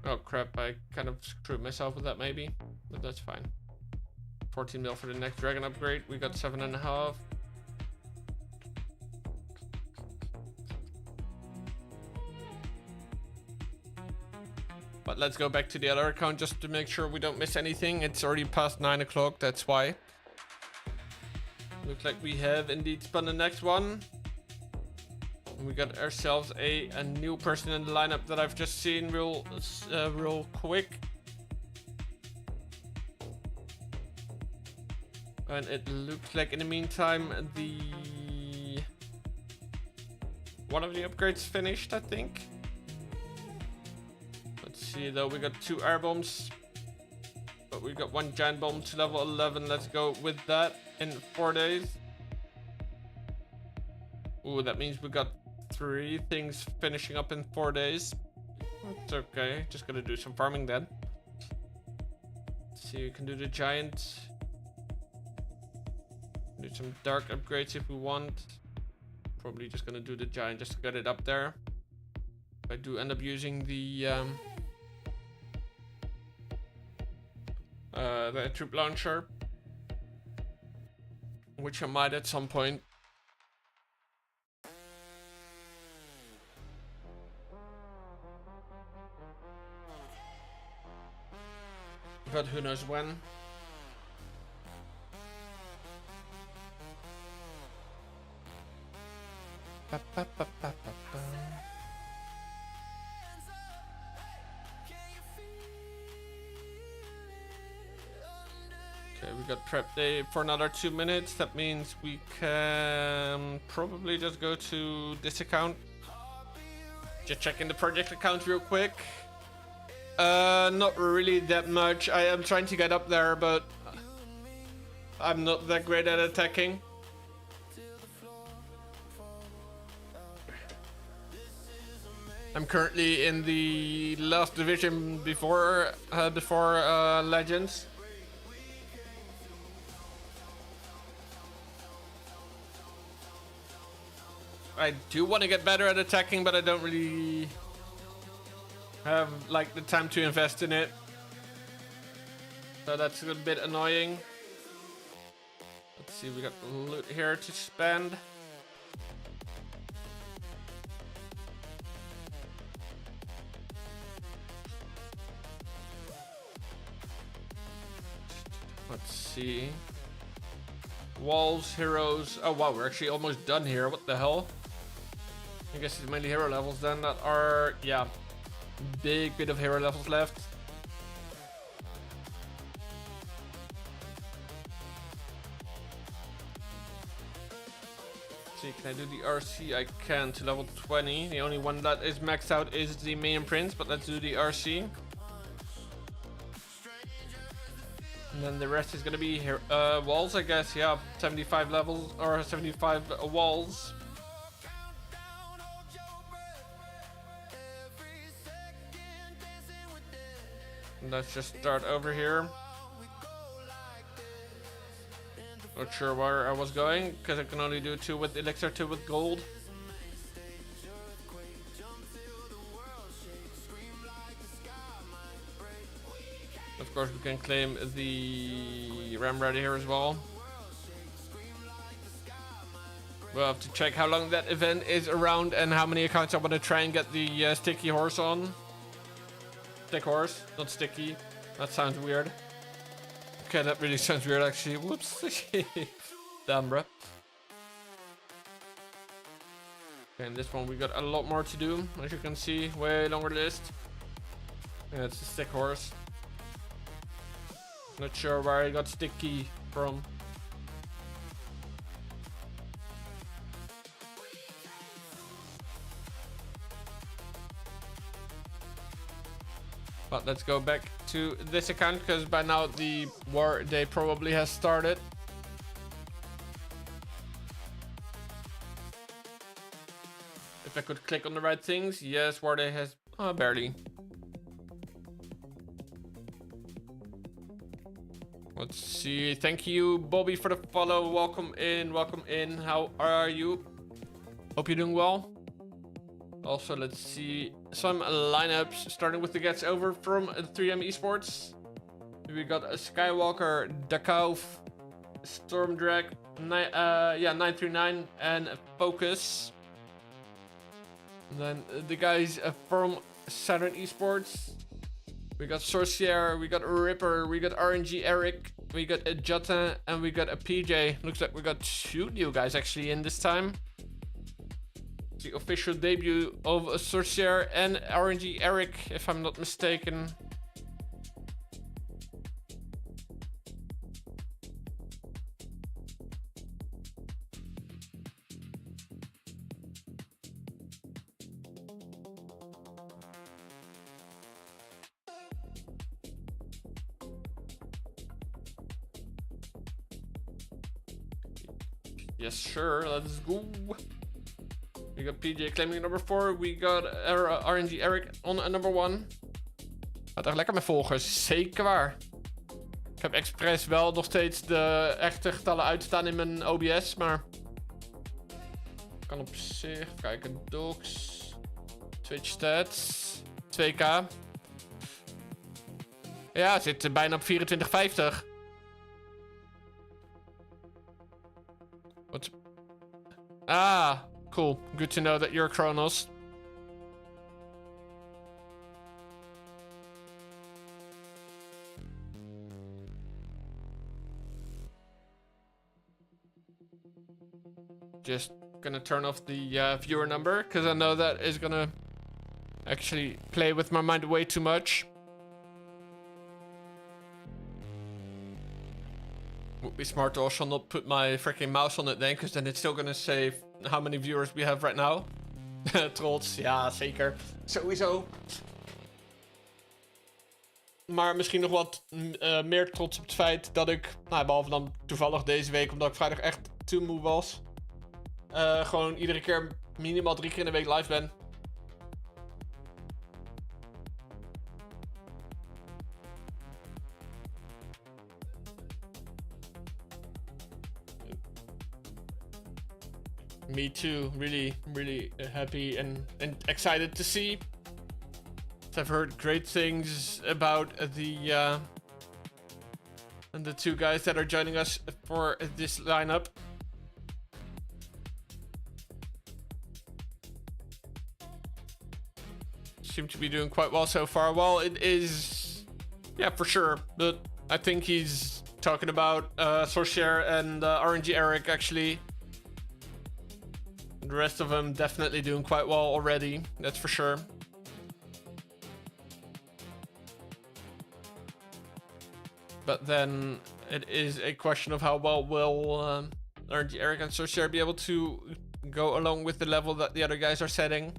Oh crap, I kind of screwed myself with that maybe, but that's fine. 14 mil for the next dragon upgrade. We got 7.5. But let's go back to the other account just to make sure we don't miss anything. It's already past 9 o'clock, that's why. Looks like we have indeed spun the next one. And we got ourselves a new person in the lineup that I've just seen real quick. And it looks like in the meantime one of the upgrades finished, I think. See though, we got 2 air bombs, but we got 1 giant bomb to level 11. Let's go with that in 4 days. Ooh, that means we got 3 things finishing up in 4 days. It's okay, just gonna do some farming then. Let's see, we can do the giant. Do some dark upgrades if we want. Probably just gonna do the giant just to get it up there. If I do end up using the troop launcher, which I might at some point. but who knows when. Okay, we got prep day for another 2 minutes. That means we can probably just go to this account. Just checking the project account real quick. Not really that much. I am trying to get up there, but I'm not that great at attacking. I'm currently in the last division before Legends. I do want to get better at attacking, but I don't really have like the time to invest in it. So that's a bit annoying. Let's see, we got loot here to spend. Let's see. Walls, heroes. Oh wow, we're actually almost done here. What the hell? I guess it's mainly hero levels then that are, yeah, big bit of hero levels left. See, can I do the RC? I can to level 20. The only one that is maxed out is the main prince, but let's do the RC. And then the rest is gonna be here, walls, I guess. Yeah, 75 levels or 75 walls. Let's just start over here. Not sure where I was going, because I can only do 2 with elixir, 2 with gold. Of course, we can claim the ram ready here as well. We'll have to check how long that event is around and how many accounts I want to try and get the sticky horse on. Stick horse, not sticky. That sounds weird. Okay, that really sounds weird actually. Whoops. Damn, bro. Okay, and this one we got a lot more to do. As you can see, way longer list. Yeah, it's a stick horse. Not sure where I got sticky from. But let's go back to this account, because by now the war day probably has started. If I could click on the right things. Yes, war day has... Oh, barely. Let's see. Thank you, Bobby, for the follow. Welcome in. Welcome in. How are you? Hope you're doing well. Also, let's see some lineups, starting with the gets over from 3M eSports. We got a Skywalker, Dakauf, Stormdrag, 939, and Focus. And then the guys from Saturn eSports. We got Sorcier, we got Ripper, we got RNG Eric, we got a Jota, and we got a PJ. Looks like we got 2 new guys actually in this time. The official debut of Sorcier and RNG Eric, if I'm not mistaken. Yes, sure, let's go. We got PJ claiming number 4. We got RNG Eric on number 1. Gaat echt lekker met volgers. Zeker waar. Ik heb expres wel nog steeds de echte getallen uitstaan in mijn OBS, maar... Kan op zich. Even kijken. Docs. Twitch stats. 2k. Ja, het zit bijna op 24,50. Wat? Ah, cool. Good to know that you're Kronos. Just gonna turn off the viewer number, because I know that is gonna actually play with my mind way too much. Would be smart to also not put my freaking mouse on it then, because then it's still gonna say how many viewers we have right now. Trots, ja zeker. Sowieso. Maar misschien nog wat meer trots op het feit dat ik, nou, behalve dan toevallig deze week, omdat ik vrijdag echt te moe was, gewoon iedere keer minimaal 3 keer in de week live ben. Me too. Really happy and excited to see. I've heard great things about the two guys that are joining us for this lineup. Seem to be doing quite well so far. Well, it is, yeah, for sure. But I think he's talking about Sorcier and RNG Eric actually. The rest of them definitely doing quite well already, that's for sure. But then it is a question of how well will RNG Eric and Sorcier be able to go along with the level that the other guys are setting.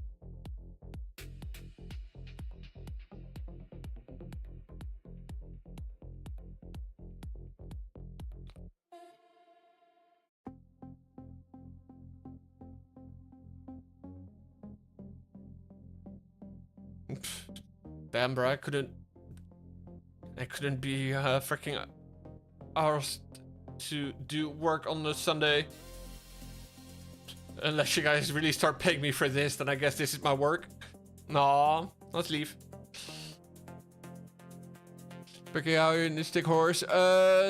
Damn, bro, I couldn't be freaking asked to do work on the Sunday. Unless you guys really start paying me for this, then I guess this is my work. Nah, let's leave. Picking out in the stick horse.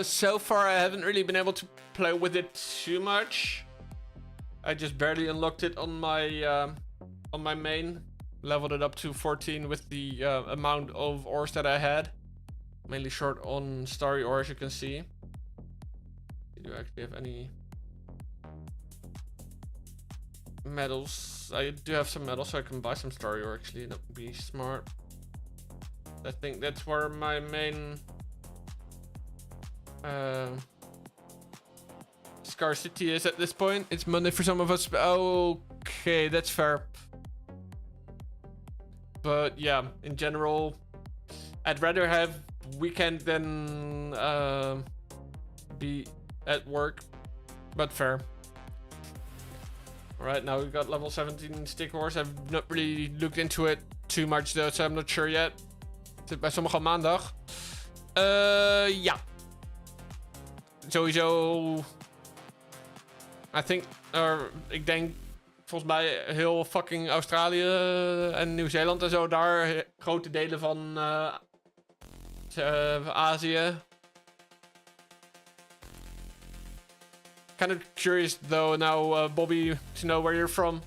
So far I haven't really been able to play with it too much. I just barely unlocked it on my main. Leveled it up to 14 with the amount of ores that I had. Mainly short on starry ore, as you can see. Do I actually have any medals? I do have some medals, so I can buy some starry ore actually. That would be smart. I think that's where my main scarcity is at this point. It's Monday for some of us. Okay, that's fair. But yeah, in general, I'd rather have weekend than be at work, but fair. Alright, now we've got level 17 stick horse. I've not really looked into it too much though, so I'm not sure yet. Zit bij sommigen maandag. Ja. Sowieso. Ik denk volgens mij heel fucking Australië en Nieuw-Zeeland en zo, daar grote delen van Azië. Kind of curious though now, Bobby, to know where you're from,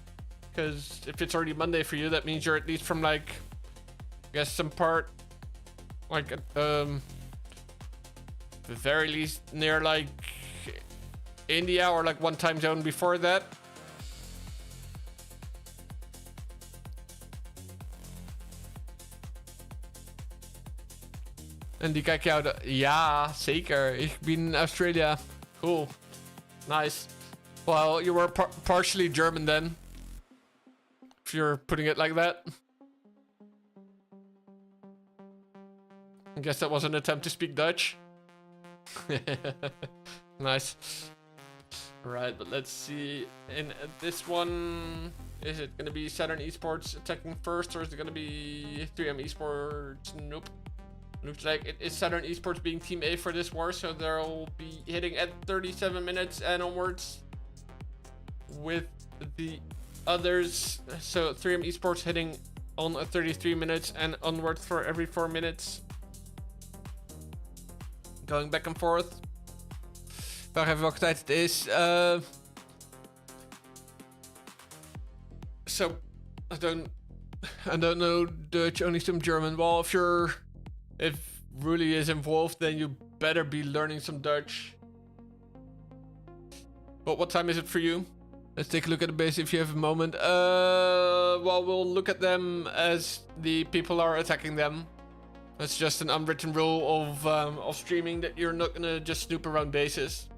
because if it's already Monday for you, that means you're at least from like, I guess some part, like the very least near like India or like one time zone before that. En die kijk jou ja, zeker. Ik ben in Australia. Cool. Nice. Well, you were partially German then. If you're putting it like that. I guess that was an attempt to speak Dutch. Nice. Right, but let's see. In this one, is it going to be Saturn eSports attacking first, or is it going to be 3M eSports? Nope. Looks like it is Saturn eSports being Team A for this war, so they'll be hitting at 37 minutes and onwards with the others. So 3M eSports hitting on 33 minutes and onwards for every 4 minutes. Going back and forth. Vraag even welke tijd het is. So I don't know Dutch, only some German. Well, if Ruli is involved, then you better be learning some Dutch. But what time is it for you? Let's take a look at the base if you have a moment. Well, we'll look at them as the people are attacking them. That's just an unwritten rule of streaming, that you're not gonna just snoop around bases.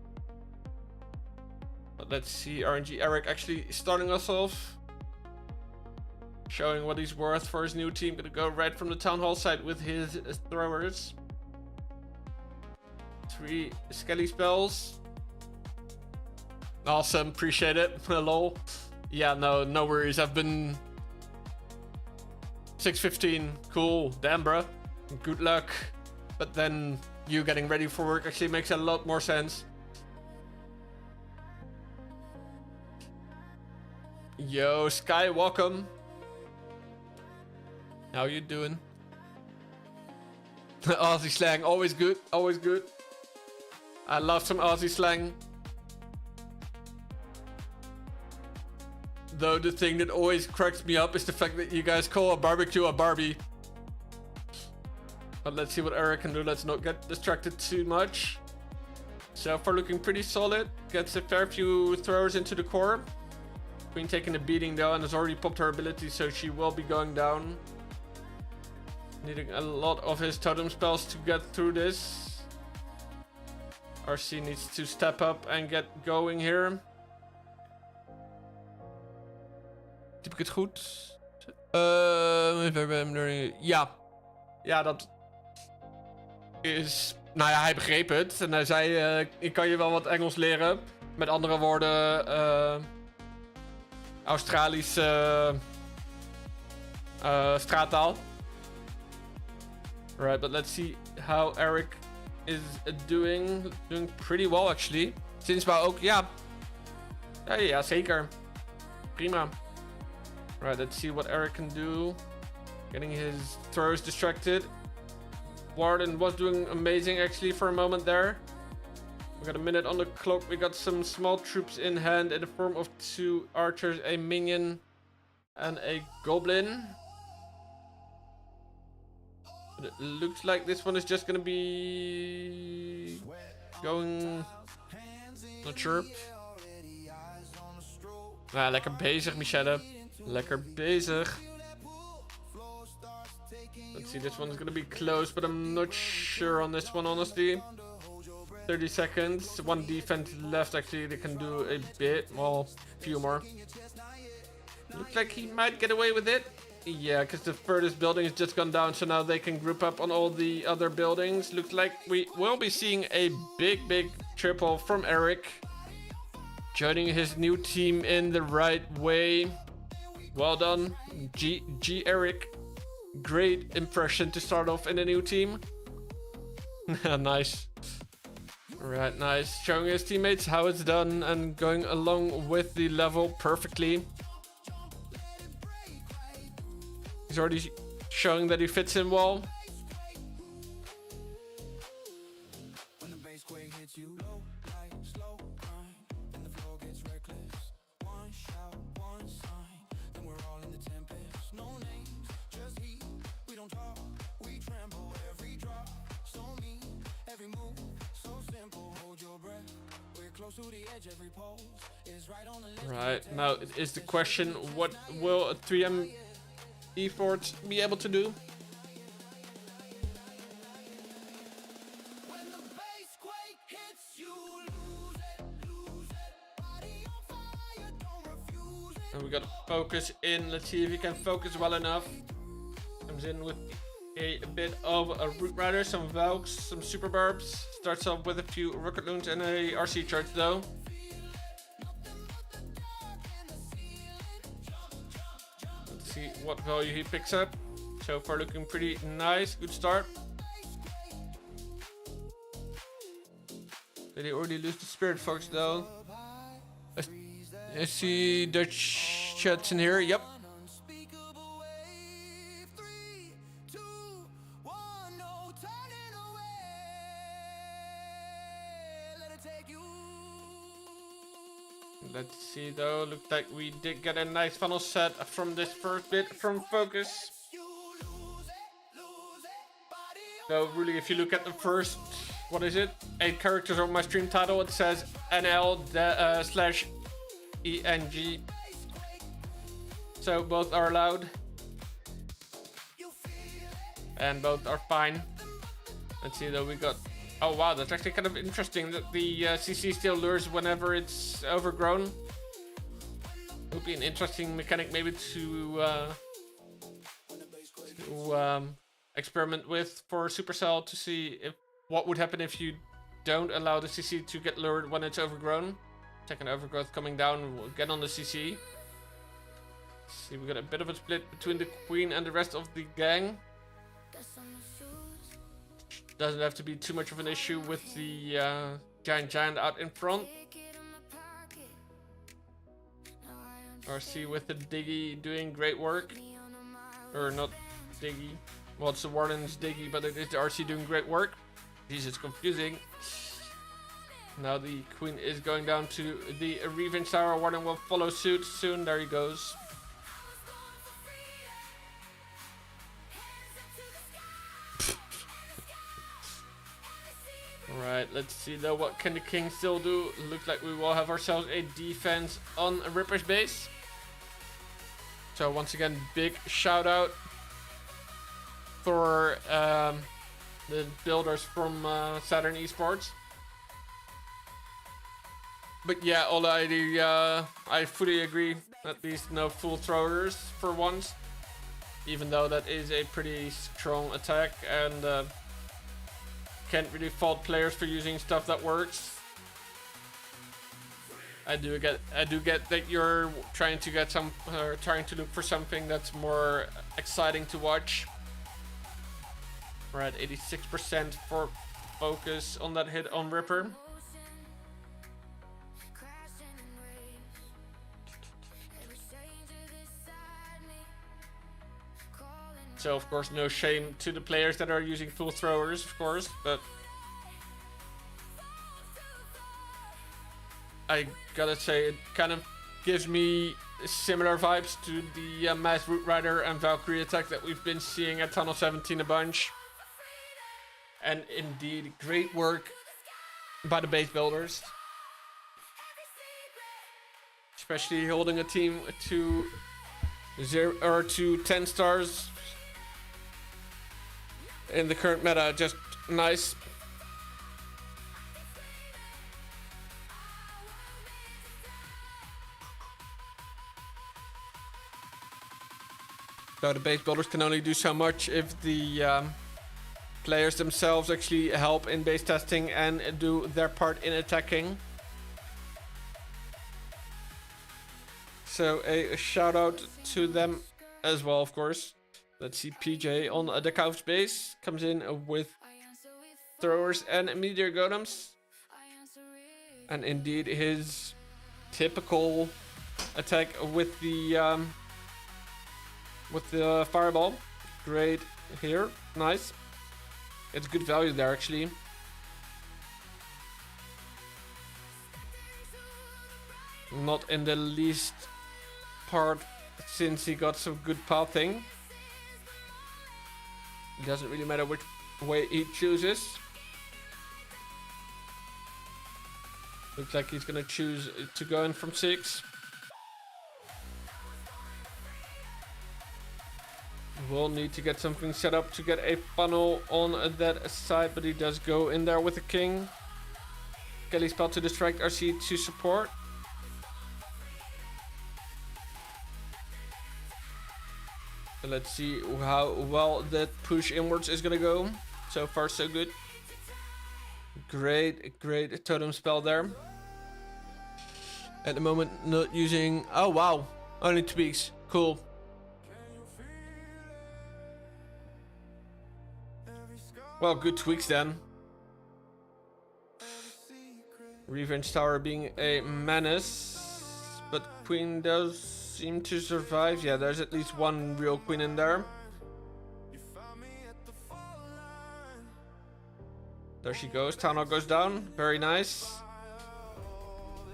But let's see, RNG Eric actually starting us off. Showing what he's worth for his new team. Gonna go right from the town hall side with his throwers. 3 skelly spells. Awesome, appreciate it. Lol. Yeah, no worries. I've been 6:15. Cool. Damn, bro. Good luck. But then you getting ready for work actually makes a lot more sense. Yo, Sky, welcome. How you doing? Aussie slang, always good, always good. I love some Aussie slang. Though the thing that always cracks me up is the fact that you guys call a barbecue a Barbie. But let's see what Eric can do. Let's not get distracted too much. So far looking pretty solid. Gets a fair few throws into the core. Queen taking a beating though, and has already popped her ability, so she will be going down. Needing a lot of his totem spells to get through this. RC needs to step up and get going here. Heb ik het goed? Ja. Ja, dat is... Nou ja, hij begreep het. En hij zei, ik kan je wel wat Engels leren. Met andere woorden, Australische straattaal. Right, but let's see how Eric is doing. Doing pretty well, actually. Zinsbouw ook, ja. Ja, zeker. Prima. Right, let's see what Eric can do. Getting his throws distracted. Warden was doing amazing, actually, for a moment there. We got a minute on the clock. We got some small troops in hand in the form of 2 archers, a minion, and a goblin. But it looks like this one is just gonna be going... Not sure. Ah, lekker bezig, Michelle. Lekker bezig. Let's see, this one's gonna be close, but I'm not sure on this one, honestly. 30 seconds. 1 defense left, actually. They can do a bit. Well, a few more. Looks like he might get away with it. Yeah, because the furthest building has just gone down, so now they can group up on all the other buildings. Looks like we will be seeing a big triple from Eric. Joining his new team in the right way. Well done, G Eric. Great impression to start off in a new team. Nice. Alright, nice. Showing his teammates how it's done and going along with the level perfectly. He's already showing that he fits in well. Right, now it is the question, what will a 3M eSports be able to do? And we got to focus in. Let's see if he can focus well enough. Comes in with a bit of a Root Rider, some Valks, some Super Barbs. Starts off with a few Rocket Loons and a RC charge though. Let's see what value he picks up. So far looking pretty nice. Good start. Did he already lose the Spirit Fox though? I see Dutch chats in here. Yep. Let's see though, looks like we did get a nice funnel set from this first bit from Focus. So really, if you look at the first what is it? 8 characters on my stream title. It says NL /ENG. So both are allowed. And both are fine. Let's see though, we got... Oh wow, that's actually kind of interesting that the CC still lures whenever it's overgrown. Would be an interesting mechanic maybe to experiment with for Supercell to see if what would happen if you don't allow the CC to get lured when it's overgrown. Second overgrowth coming down, we'll get on the CC. See, we got a bit of a split between the Queen and the rest of the gang. Doesn't have to be too much of an issue with the giant out in front. RC with the Diggy doing great work. Or not Diggy. Well, it's the Warden's Diggy, but it is the RC doing great work. Jeez, it's confusing. Now the Queen is going down to the Revenge Tower. Warden will follow suit soon. There he goes. Alright, let's see though, what can the King still do? Looks like we will have ourselves a defense on Ripper's base. So once again, big shout out for the builders from Saturn eSports. But yeah, already I fully agree. At least no full throwers for once. Even though that is a pretty strong attack and can't really fault players for using stuff that works. I do get that you're trying to get trying to look for something that's more exciting to watch. We're at 86% for focus on that hit on Ripper. So of course no shame to the players that are using full throwers, of course, but I gotta say it kind of gives me similar vibes to the Mass Root Rider and Valkyrie attack that we've been seeing at Tunnel 17 a bunch. And indeed, great work by the base builders. Especially holding a team to 10 stars in the current meta, just nice. So the base builders can only do so much if the players themselves actually help in base testing and do their part in attacking. So a shout out to them as well, of course. Let's see, PJ on the Kauf's base comes in with throwers and meteor golems. And indeed his typical attack with the fireball. Great here, nice. It's good value there actually. Not in the least part since he got some good pathing. It doesn't really matter which way he chooses. Looks like he's gonna choose to go in from 6. We'll need to get something set up to get a funnel on that side, but he does go in there with the King. Kelly spell to distract RC to support. So let's see how well that push inwards is gonna go. So far so good. Great totem spell there. At the moment not using... Oh wow, only tweaks, cool. Well, good tweaks then. Revenge Tower being a menace, but Queen does seem to survive. Yeah, there's at least one real Queen in there. There she goes. Town Hall goes down. Very nice.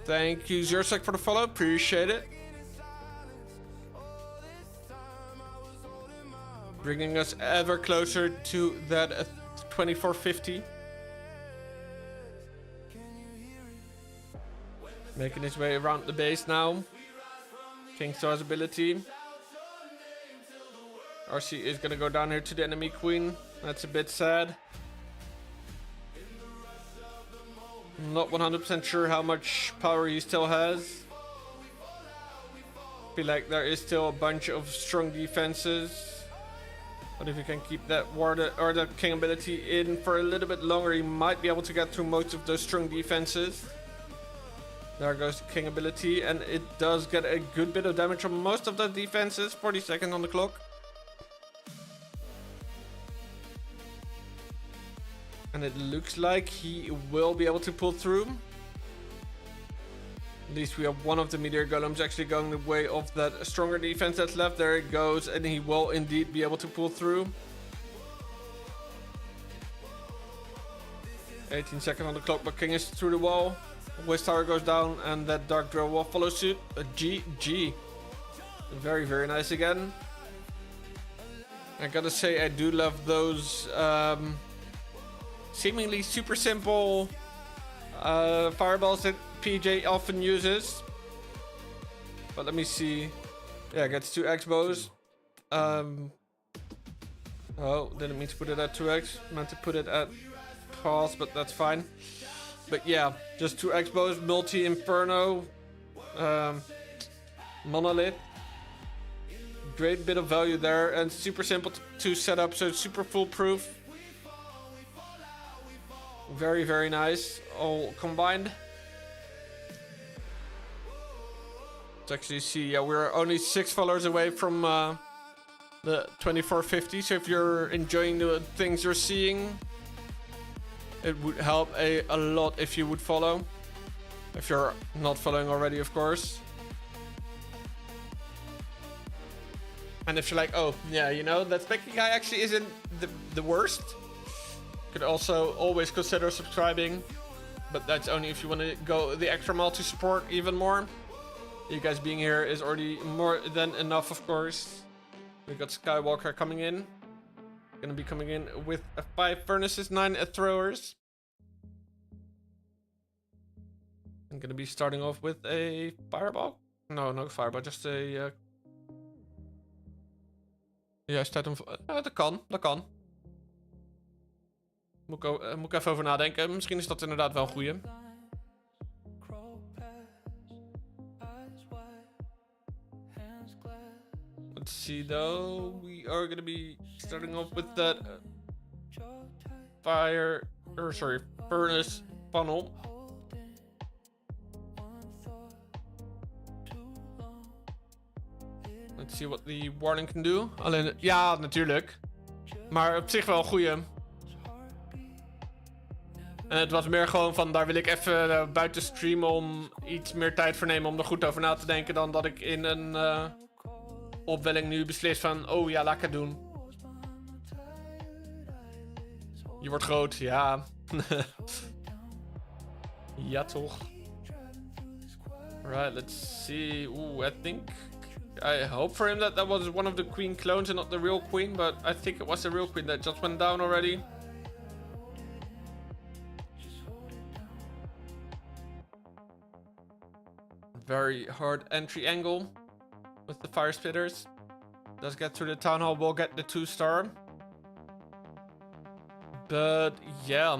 Thank you, Zursek, for the follow. Appreciate it. Bringing us ever closer to that 2450. Making his way around the base now. King still has ability. RC is gonna go down here to the enemy queen. That's a bit sad. Not 100% sure how much power he still has. Feel like there is still a bunch of strong defenses. But if you can keep that ward or that king ability in for a little bit longer, he might be able to get through most of those strong defenses. There goes the king ability, and it does get a good bit of damage on most of the defenses. 40 seconds on the clock. And it looks like he will be able to pull through. At least we have one of the meteor golems actually going the way of that stronger defense that's left. There it goes, and he will indeed be able to pull through. 18 seconds on the clock, but King is through the wall. West Tower goes down, and that Dark Drill will follow suit. A GG. Very, very nice again. I gotta say, I do love those seemingly super simple fireballs that PJ often uses. But let me see. Yeah, gets 2x bows. Oh, didn't mean to put it at 2x. Meant to put it at pause, but that's fine. But yeah, just 2x bows, multi-inferno, monolith. Great bit of value there, and super simple to set up, so it's super foolproof. Very, very nice, all combined. Let's actually see, yeah, we're only 6 followers away from the 2450, so if you're enjoying the things you're seeing, it would help a lot if you would follow. If you're not following already, of course. And if you're like, oh, yeah, you know, that Specky guy actually isn't the worst. Could also always consider subscribing. But that's only if you want to go the extra mile to support even more. You guys being here is already more than enough, of course. We got Skywalker coming in. Gonna be coming in with 5 furnaces, 9 throwers. I'm gonna be starting off with a fireball. No fireball, just a... Ja, staat hem... dat kan. Moet ik even over nadenken. Misschien is dat inderdaad wel een goeie. Let's see though. We are gonna be starting off with that furnace funnel. Let's see what the warning can do. Alleen, ja, natuurlijk. Maar op zich wel een goeie. En het was meer gewoon van, daar wil ik even buiten streamen om iets meer tijd voor nemen om er goed over na te denken dan dat ik in een opwelling nu beslis van, oh ja, laat ik het doen. Je wordt groot, ja. Ja, toch. Right, let's see. Ooh, I hope for him that was one of the queen clones and not the real queen, but I think it was the real queen that just went down already. Very hard entry angle with the fire spitters. Does get through the town hall, will get the 2-star. But yeah.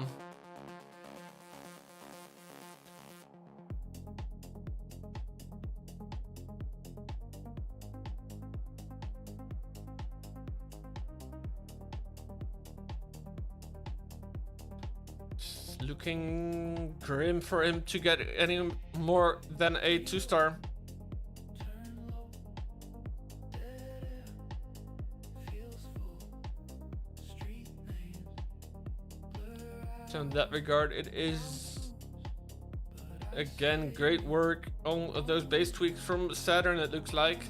Looking grim for him to get any more than a 2-star. So in that regard, it is again great work on those base tweaks from Saturn, it looks like.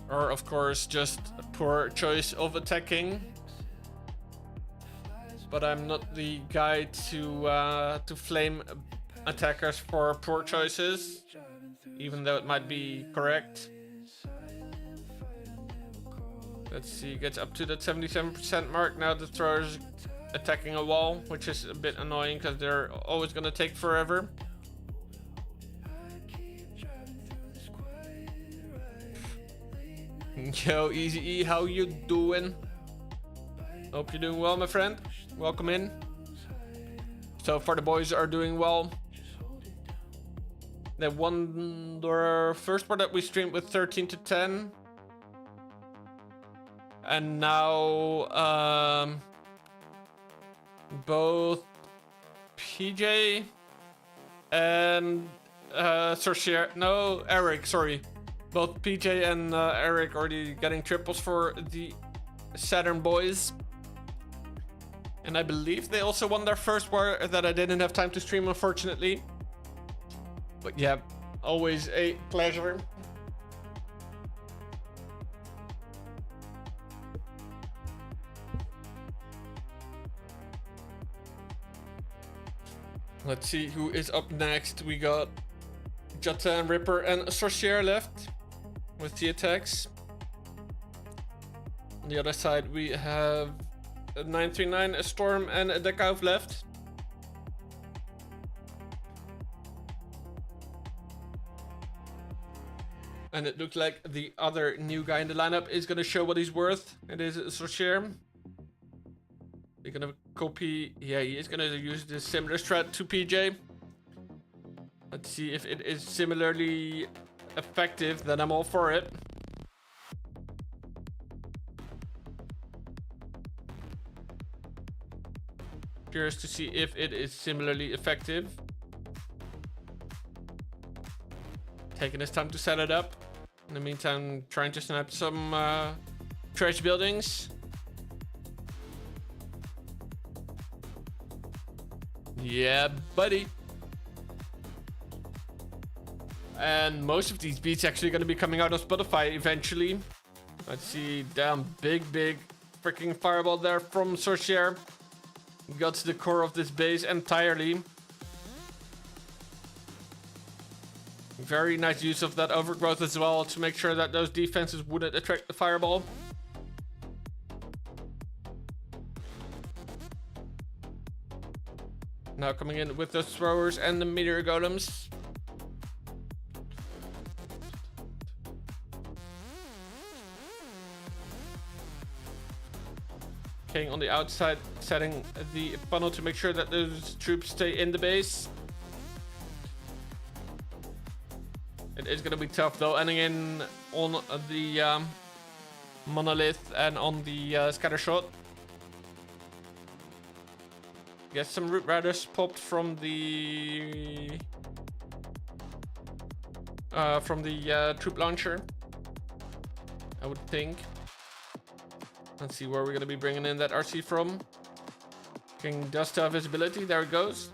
Or of course just a poor choice of attacking. But I'm not the guy to flame attackers for poor choices, even though it might be correct. Let's see, gets up to that 77% mark. Now the thrower's attacking a wall, which is a bit annoying because they're always gonna take forever. Yo, Easy E, how you doing? Hope you're doing well, my friend. Welcome in. So far the boys are doing well. They won their first part that we streamed with 13 to 10. And now both PJ and Eric, sorry. Both PJ and Eric already getting triples for the Saturn boys. And I believe they also won their first war that I didn't have time to stream, unfortunately. But yeah, always a pleasure. Let's see who is up next. We got Jota and Ripper and Sorcier left with the attacks. On the other side, we have a 939, a Storm, and a Dekauv left. And it looks like the other new guy in the lineup is going to show what he's worth. It is Sorcier. They're going to copy. Yeah, he is going to use the similar strat to PJ. Let's see if it is similarly effective. Then I'm all for it. Curious to see if it is similarly effective. Taking his time to set it up. In the meantime, trying to snap some trash buildings. Yeah, buddy. And most of these beats actually going to be coming out on Spotify eventually. Let's see, damn, big freaking fireball there from Sorcier. Got to the core of this base entirely. Very nice use of that overgrowth as well to make sure that those defenses wouldn't attract the fireball. Now coming in with the throwers and the meteor golems. King on the outside, setting the funnel to make sure that those troops stay in the base. It is going to be tough though, ending in on the monolith and on the scatter shot. Get some root riders popped from the troop launcher, I would think. Let's see where we're going to be bringing in that RC from. King does still have visibility. There it goes.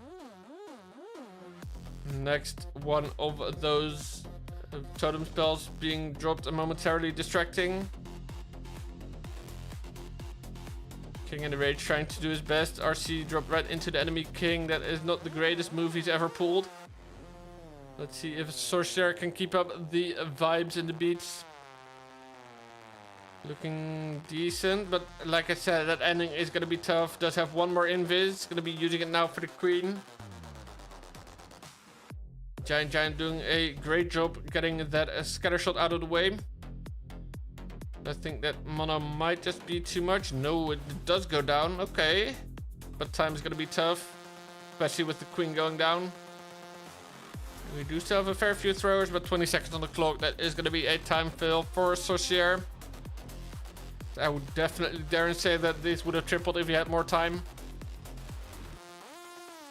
Next one of those totem spells being dropped and momentarily distracting. King in the rage trying to do his best. RC dropped right into the enemy king. That is not the greatest move he's ever pulled. Let's see if Sorcerer can keep up the vibes and the beats. Looking decent, but like I said, that ending is going to be tough. Does have one more invis. Going to be using it now for the queen. Giant doing a great job getting that scatter shot out of the way. I think that mono might just be too much. No, it does go down. Okay. But time is going to be tough, especially with the queen going down. We do still have a fair few throwers, but 20 seconds on the clock. That is going to be a time fail for Sorcier. I would definitely dare and say that this would have tripled if he had more time.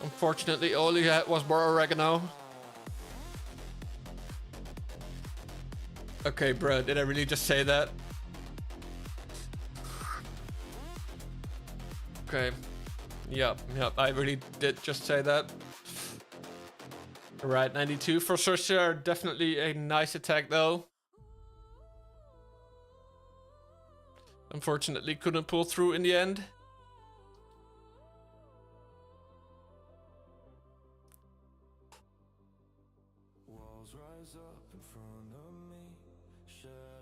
Unfortunately, all he had was more oregano. Okay, bro, did I really just say that? Okay. Yep, I really did just say that. Right, 92 for Sorcerer. Definitely a nice attack, though. Unfortunately, couldn't pull through in the end.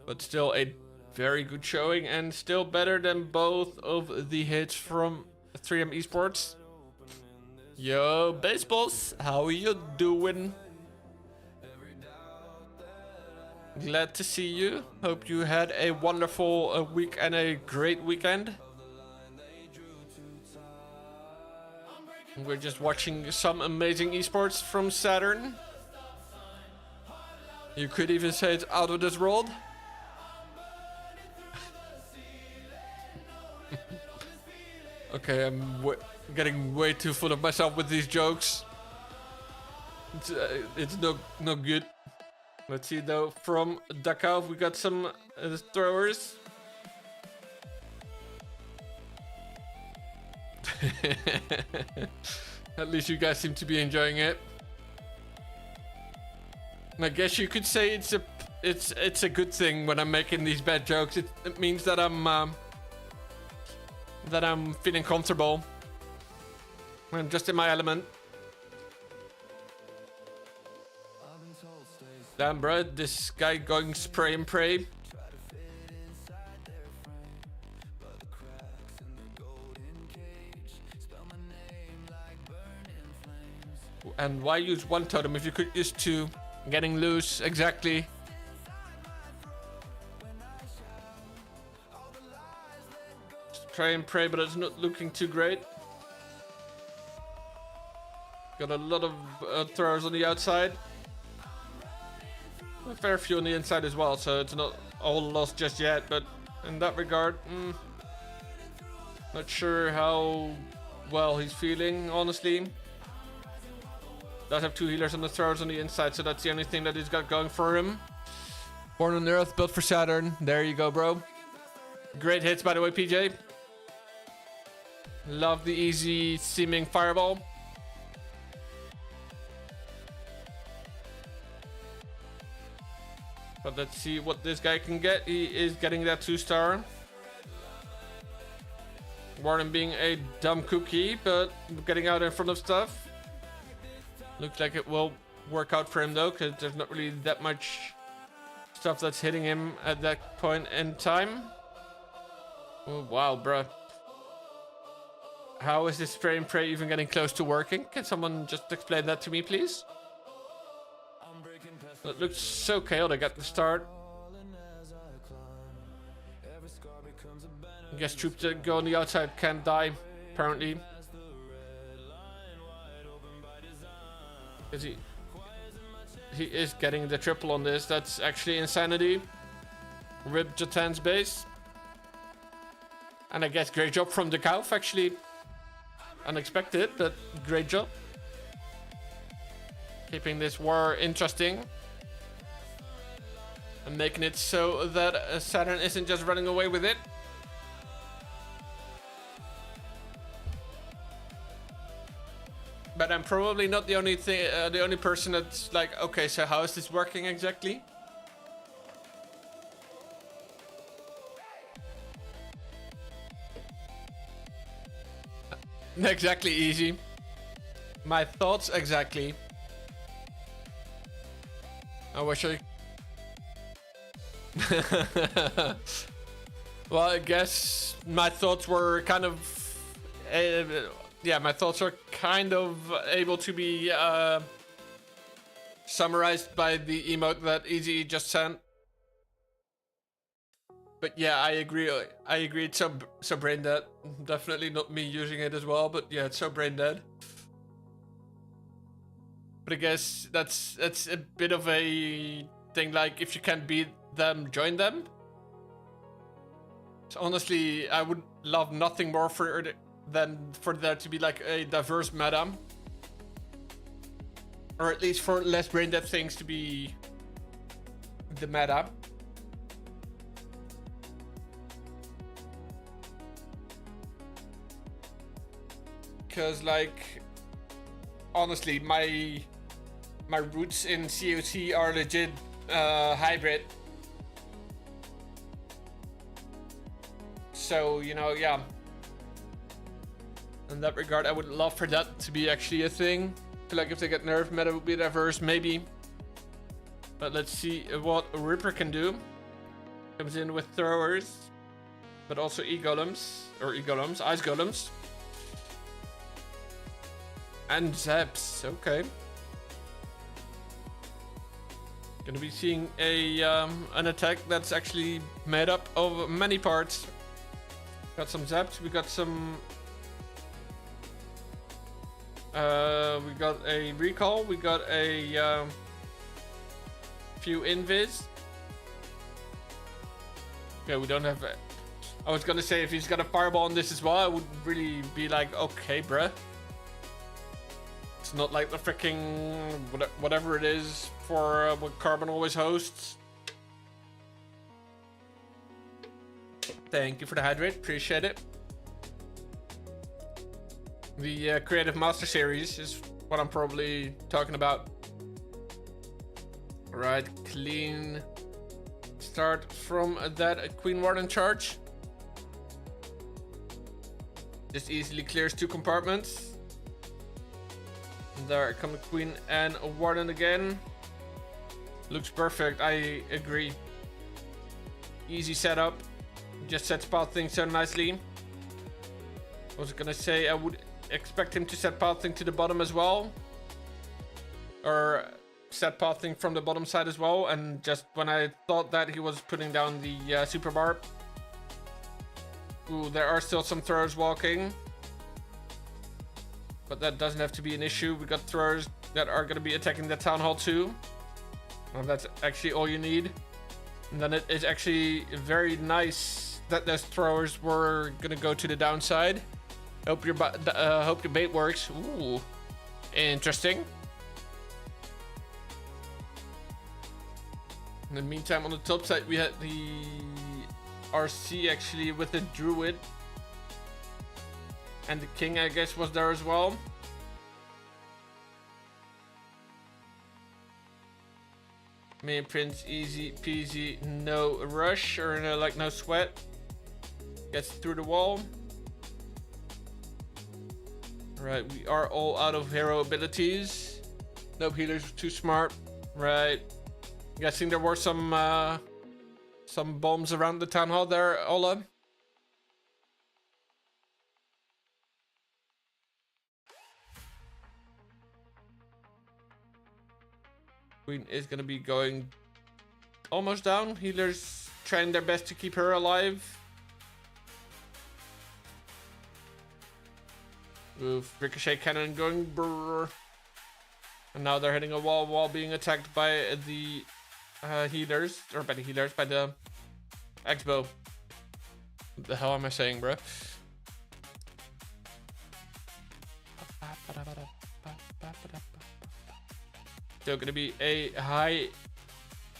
But still a very good showing and still better than both of the hits from 3M eSports. Yo, baseballs, how are you doing? Glad to see you. Hope you had a wonderful week and a great weekend. We're just watching some amazing esports from Saturn. You could even say it's out of this world. Okay, I'm getting way too full of myself with these jokes. It's no good. Let's see though, from Dachau we got some throwers. At least you guys seem to be enjoying it. I guess you could say it's a good thing when I'm making these bad jokes. It means that I'm feeling comfortable. I'm just in my element. Damn, bro, this guy going spray and pray. And why use one totem if you could use two? Getting loose, exactly. Just try and pray, but it's not looking too great. Got a lot of throwers on the outside. A fair few on the inside as well, so it's not all lost just yet, but in that regard, not sure how well he's feeling, honestly. Does have two healers on the throwers on the inside, so that's the only thing that he's got going for him. Born on Earth, built for Saturn. There you go, bro. Great hits, by the way, PJ. Love the easy seeming fireball. But let's see what this guy can get. He is getting that 2-star. Warren being a dumb cookie, but getting out in front of stuff. Looks like it will work out for him though, because there's not really that much stuff that's hitting him at that point in time. Oh, wow, bruh. How is this spray and pray even getting close to working? Can someone just explain that to me, please? It looks so chaotic at the start. I guess troops that go on the outside can't die, apparently. Is he is getting the triple on this. That's actually insanity. Rip Jatan's base. And I guess great job from the Kauf, actually. Unexpected, but great job. Keeping this war interesting. And making it so that Saturn isn't just running away with it. But I'm probably not the only person that's like, okay, so how is this working exactly? Exactly, easy. My thoughts exactly. I wish I... Well, I guess my thoughts were kind of... yeah, my thoughts are kind of able to be summarized by the emote that Easy just sent. But yeah, I agree. It's so brain dead. Definitely not me using it as well, but yeah, it's so brain dead. But I guess that's a bit of a thing. Like, if you can't beat them, join them. So honestly, I would love nothing more than for there to be like a diverse meta, or at least for less brain dead things to be the meta. Because like, honestly, my roots in COC are legit hybrid. So, you know, yeah. In that regard, I would love for that to be actually a thing. I feel like if they get nerfed, meta would be diverse, maybe. But let's see what Ripper can do. Comes in with throwers, but also ice golems. And zaps, okay. Gonna be seeing a an attack that's actually made up of many parts. Got some zaps, we got some... we got a recall, we got a few invis. Okay, we don't have... I was gonna say if he's got a fireball on this as well, I would really be like, okay, bruh. It's not like the freaking whatever it is for what Carbon always hosts. Thank you for the hydrate, appreciate it. The Creative Master Series is what I'm probably talking about. Right, clean start from that Queen Warden charge. Just easily clears 2 compartments. There come the Queen and a Warden again. Looks perfect, I agree. Easy setup. Just sets path things so nicely. I was gonna say I would expect him to set path thing to the bottom as well. Or set path thing from the bottom side as well. And just when I thought that he was putting down the super barb. Ooh, there are still some throwers walking. But that doesn't have to be an issue. We got throwers that are going to be attacking the town hall too. Well, that's actually all you need. And then it is actually very nice that those throwers were going to go to the downside. Hope your bait works. Ooh, interesting. In the meantime, on the top side, we had the RC actually with the druid. And the king, I guess, was there as well. Main prince, easy peasy, no rush, or no, like no sweat. Gets through the wall. Right, we are all out of hero abilities. Nope, healers too smart. Right. Guessing there were some bombs around the town hall there, Ola. Queen is gonna be going almost down. Healers trying their best to keep her alive. Oof, ricochet cannon going brrr. And now they're hitting a wall while being attacked by the healers, or by the healers, by the X-bow. What the hell am I saying, bro? Still gonna be a high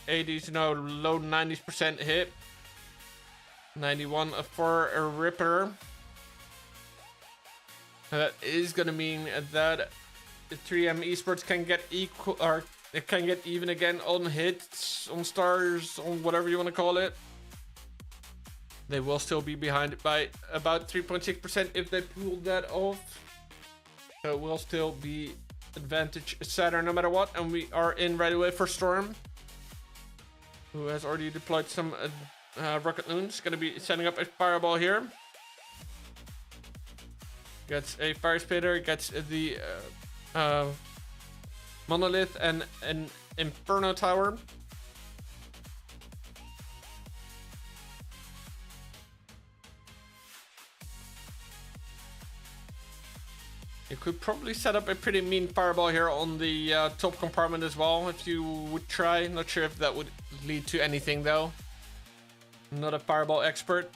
80s, no, low 90% hit. 91 for a Ripper. That is gonna mean that 3M eSports can get equal, or it can get even again on hits, on stars, on whatever you want to call it. They will still be behind by about 3.6% if they pull that off. So it will still be advantage Saturn no matter what, and we are in right away for Storm, who has already deployed some rocket loons. Gonna be setting up a fireball here. Gets a fire spitter, gets the monolith and an inferno tower. You could probably set up a pretty mean fireball here on the top compartment as well if you would try. Not sure if that would lead to anything though. I'm not a fireball expert.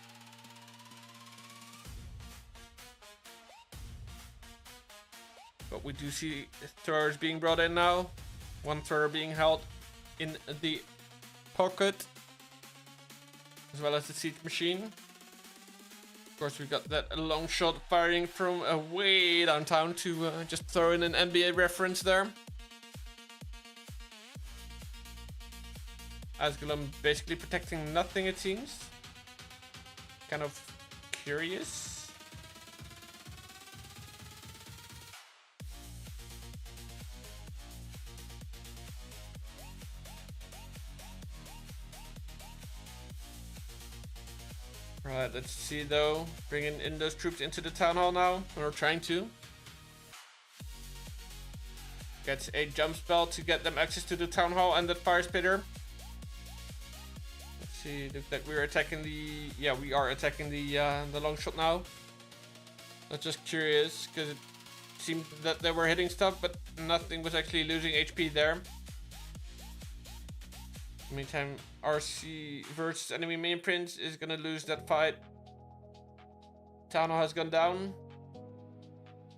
But we do see throwers being brought in now. One thrower being held in the pocket, as well as the siege machine. Of course, we got that long shot firing from way downtown to just throw in an NBA reference there. Asgalum basically protecting nothing, it seems. Kind of curious. Right, let's see though. Bringing in those troops into the town hall now. Or trying to. Gets a jump spell to get them access to the town hall and the fire spitter. Let's see, looks like we're attacking the... Yeah, we are attacking the long shot now. I was just curious, because it seemed that they were hitting stuff, but nothing was actually losing HP there. Meantime, RC versus enemy main prince is gonna lose that fight. Town hall has gone down,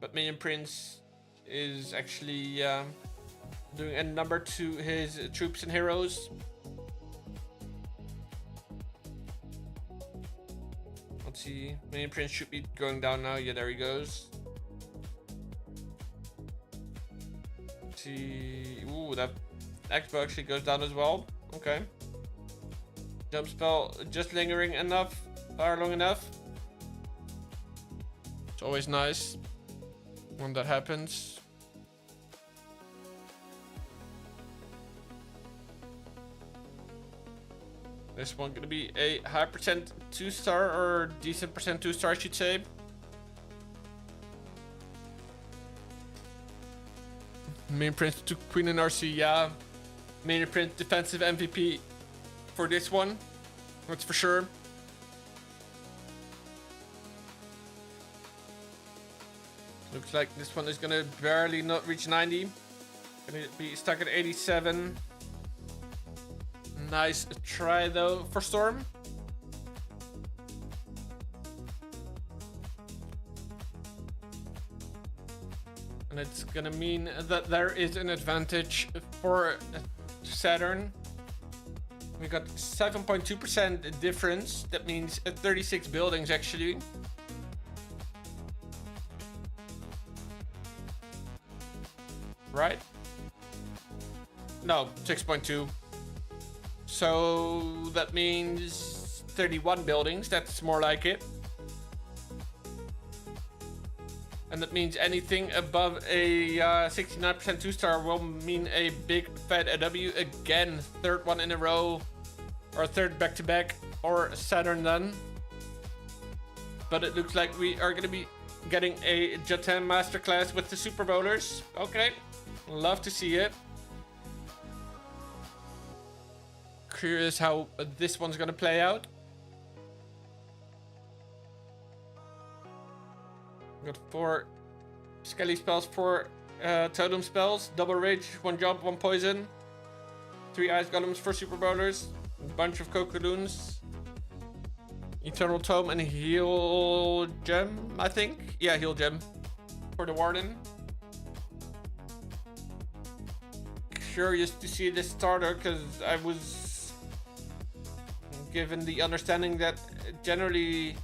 but main prince is actually doing a number to his troops and heroes. Let's see, main prince should be going down now. Yeah, there he goes. Let's see, ooh, that Expo actually goes down as well. Okay. Jump spell just lingering enough, long enough. It's always nice when that happens. This one gonna be a high percent 2-star, or decent percent 2-star, I should say. Main prince to queen and RC, yeah. Main prince defensive MVP for this one, that's for sure. Looks like this one is gonna barely not reach 90. Gonna be stuck at 87. Nice try though for Storm. And it's gonna mean that there is an advantage for Saturn. We got 7.2% difference. That means 36 buildings actually. Right? No, 6.2. So that means 31 buildings. That's more like it. And that means anything above a 69% 2-star will mean a big fat W again. Third one in a row, or third back-to-back, or Saturn then. But it looks like we are going to be getting a Japan masterclass with the Super Bowlers. Okay, love to see it. Curious how this one's going to play out. Got 4 Skelly spells, 4 totem spells, double rage, 1 jump, 1 poison, 3 ice golems for super bowlers, a bunch of cocoons, eternal tome and heal gem, I think. Yeah, heal gem for the warden. Curious to see this starter, because I was given the understanding that generally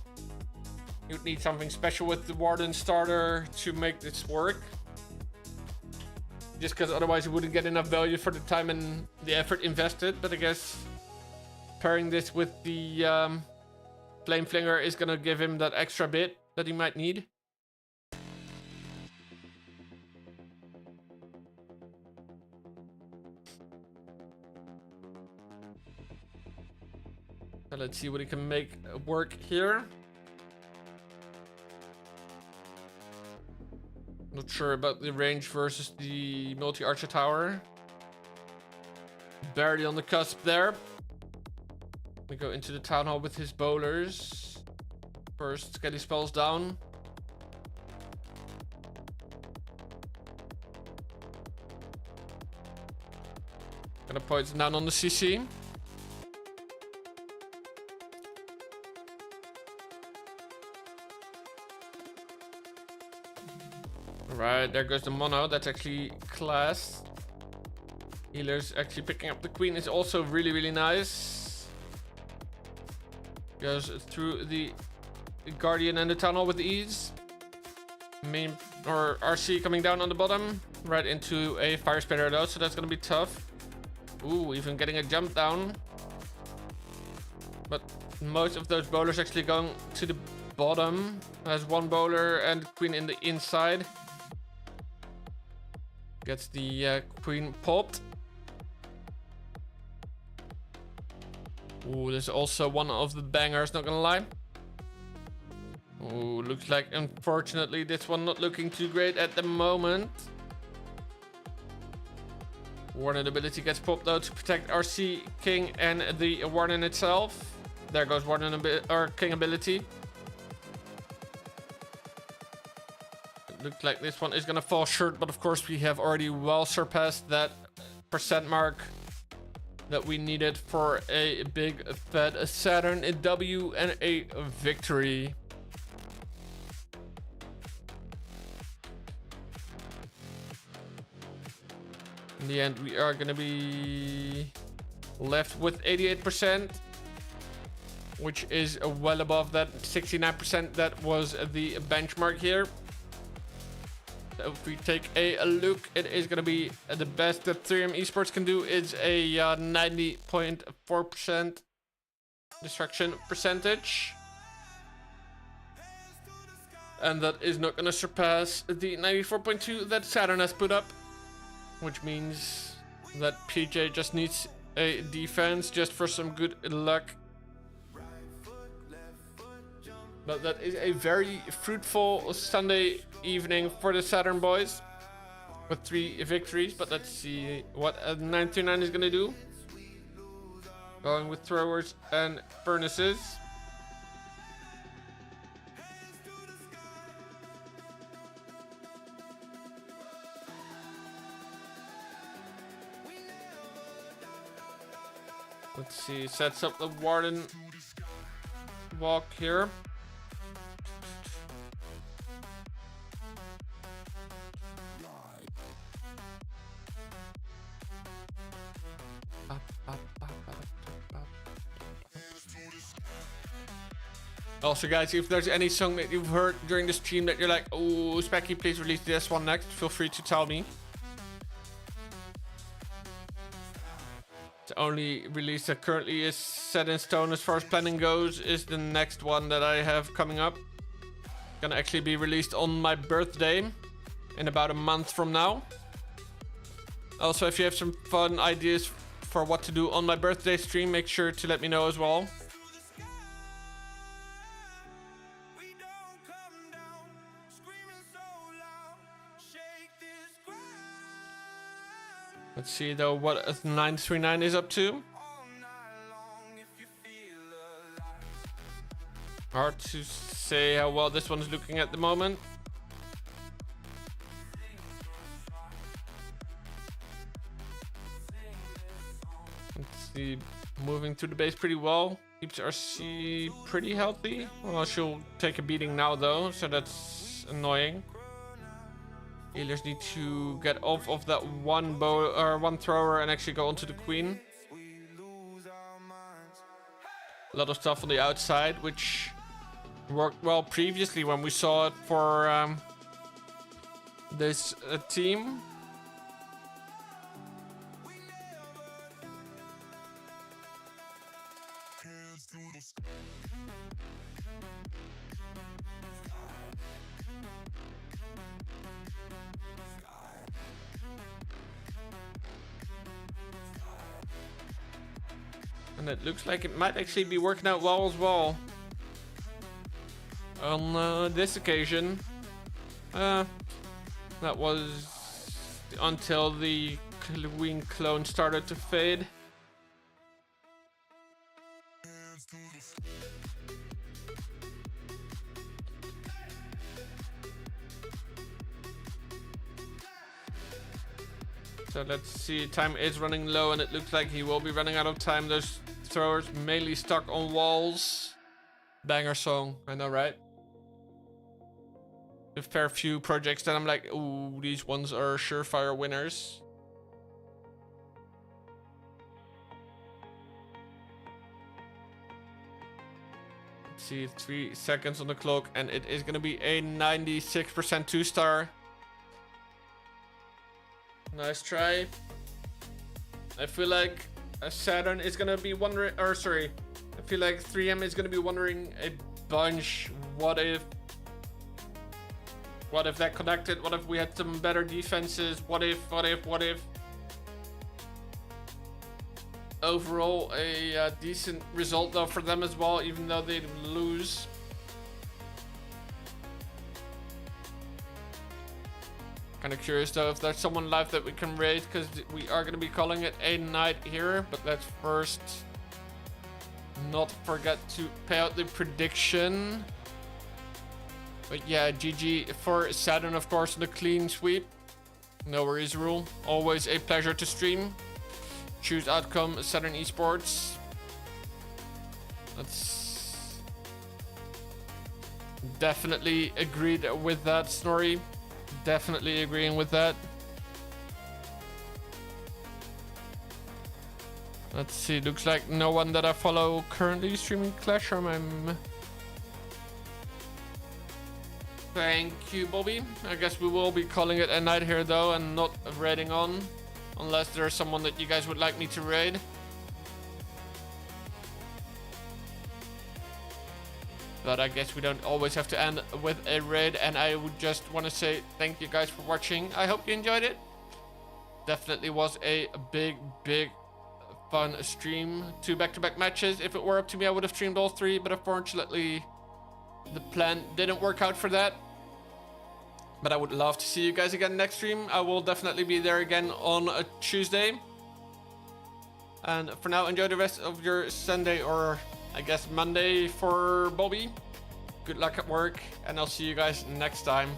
you'd need something special with the Warden starter to make this work. Just because otherwise you wouldn't get enough value for the time and the effort invested. But I guess pairing this with the Flame Flinger is gonna give him that extra bit that he might need. So let's see what he can make work here. Not sure about the range versus the multi-archer tower. Barely on the cusp there. We go into the town hall with his bowlers. First, get his spells down. Gonna poison down on the CC. Right, there goes the mono. That's actually class. Healers actually picking up the queen is also really, really nice. Goes through the guardian and the tunnel with ease. Main or RC coming down on the bottom. Right into a fire spitter though, so that's gonna be tough. Ooh, even getting a jump down. But most of those bowlers actually going to the bottom. Has 1 bowler and queen in the inside. Gets the queen popped. Ooh, there's also one of the bangers, not gonna lie. Ooh, looks like unfortunately this one not looking too great at the moment. Warden ability gets popped though to protect RC King and the Warden itself. There goes Warden or King ability. It looked like this one is gonna fall short, but of course we have already well surpassed that percent mark that we needed for a big fat Saturn W and a victory. In the end, we are gonna be left with 88%, which is well above that 69% that was the benchmark here. So if we take a look, it is gonna be the best that 3M eSports can do is a 90.4% destruction percentage. And that is not gonna surpass the 94.2 that Saturn has put up. Which means that PJ just needs a defense just for some good luck. But that is a very fruitful Sunday evening for the Saturn boys with 3 victories. But let's see what 929 is going to do. Going with throwers and furnaces. Let's see, sets up the Warden walk here. Also guys, if there's any song that you've heard during the stream that you're like, oh, Specky, please release this one next, feel free to tell me. The only release that currently is set in stone as far as planning goes is the next one that I have coming up. Gonna actually be released on my birthday in about a month from now. Also, if you have some fun ideas for what to do on my birthday stream, make sure to let me know as well. Let's see though what 939 is up to. Hard to say how well this one's looking at the moment. Let's see, moving through the base pretty well. Keeps RC pretty healthy. Well, she'll take a beating now though, so that's annoying. Healers need to get off of that one bow or one thrower and actually go onto the queen. A lot of stuff on the outside, which worked well previously when we saw it for this team. And it looks like it might actually be working out well as well. On this occasion. That was until the queen clone started to fade. So let's see, time is running low and it looks like he will be running out of time. Those throwers mainly stuck on walls. Banger song, I know, right? A fair few projects that I'm like, ooh, these ones are surefire winners. Let's see, 3 seconds on the clock and it is gonna be a 96% 2-star. Nice try. I feel like Saturn is gonna be wondering, or sorry, I feel like 3M is gonna be wondering a bunch. What if that connected? What if we had some better defenses? What if? Overall, a decent result though for them as well, even though they lose. Kind of curious though if there's someone live that we can raid, because we are going to be calling it a night here. But let's first not forget to pay out the prediction. But yeah, GG for Saturn, of course, the clean sweep. No worries rule. Always a pleasure to stream. Choose outcome, Saturn eSports. That's definitely agreed with that, Snorri. Definitely agreeing with that. Let's see, looks like no one that I follow currently streaming Clash, or I'm... Thank you, Bobby. I guess we will be calling it a night here though, and not raiding on. Unless there's someone that you guys would like me to raid. But I guess we don't always have to end with a raid. And I would just want to say thank you guys for watching. I hope you enjoyed it. Definitely was a big fun stream. 2 back-to-back matches. If it were up to me, I would have streamed all 3. But unfortunately, the plan didn't work out for that. But I would love to see you guys again next stream. I will definitely be there again on a Tuesday. And for now, enjoy the rest of your Sunday, or I guess Monday for Bobby. Good luck at work, and I'll see you guys next time.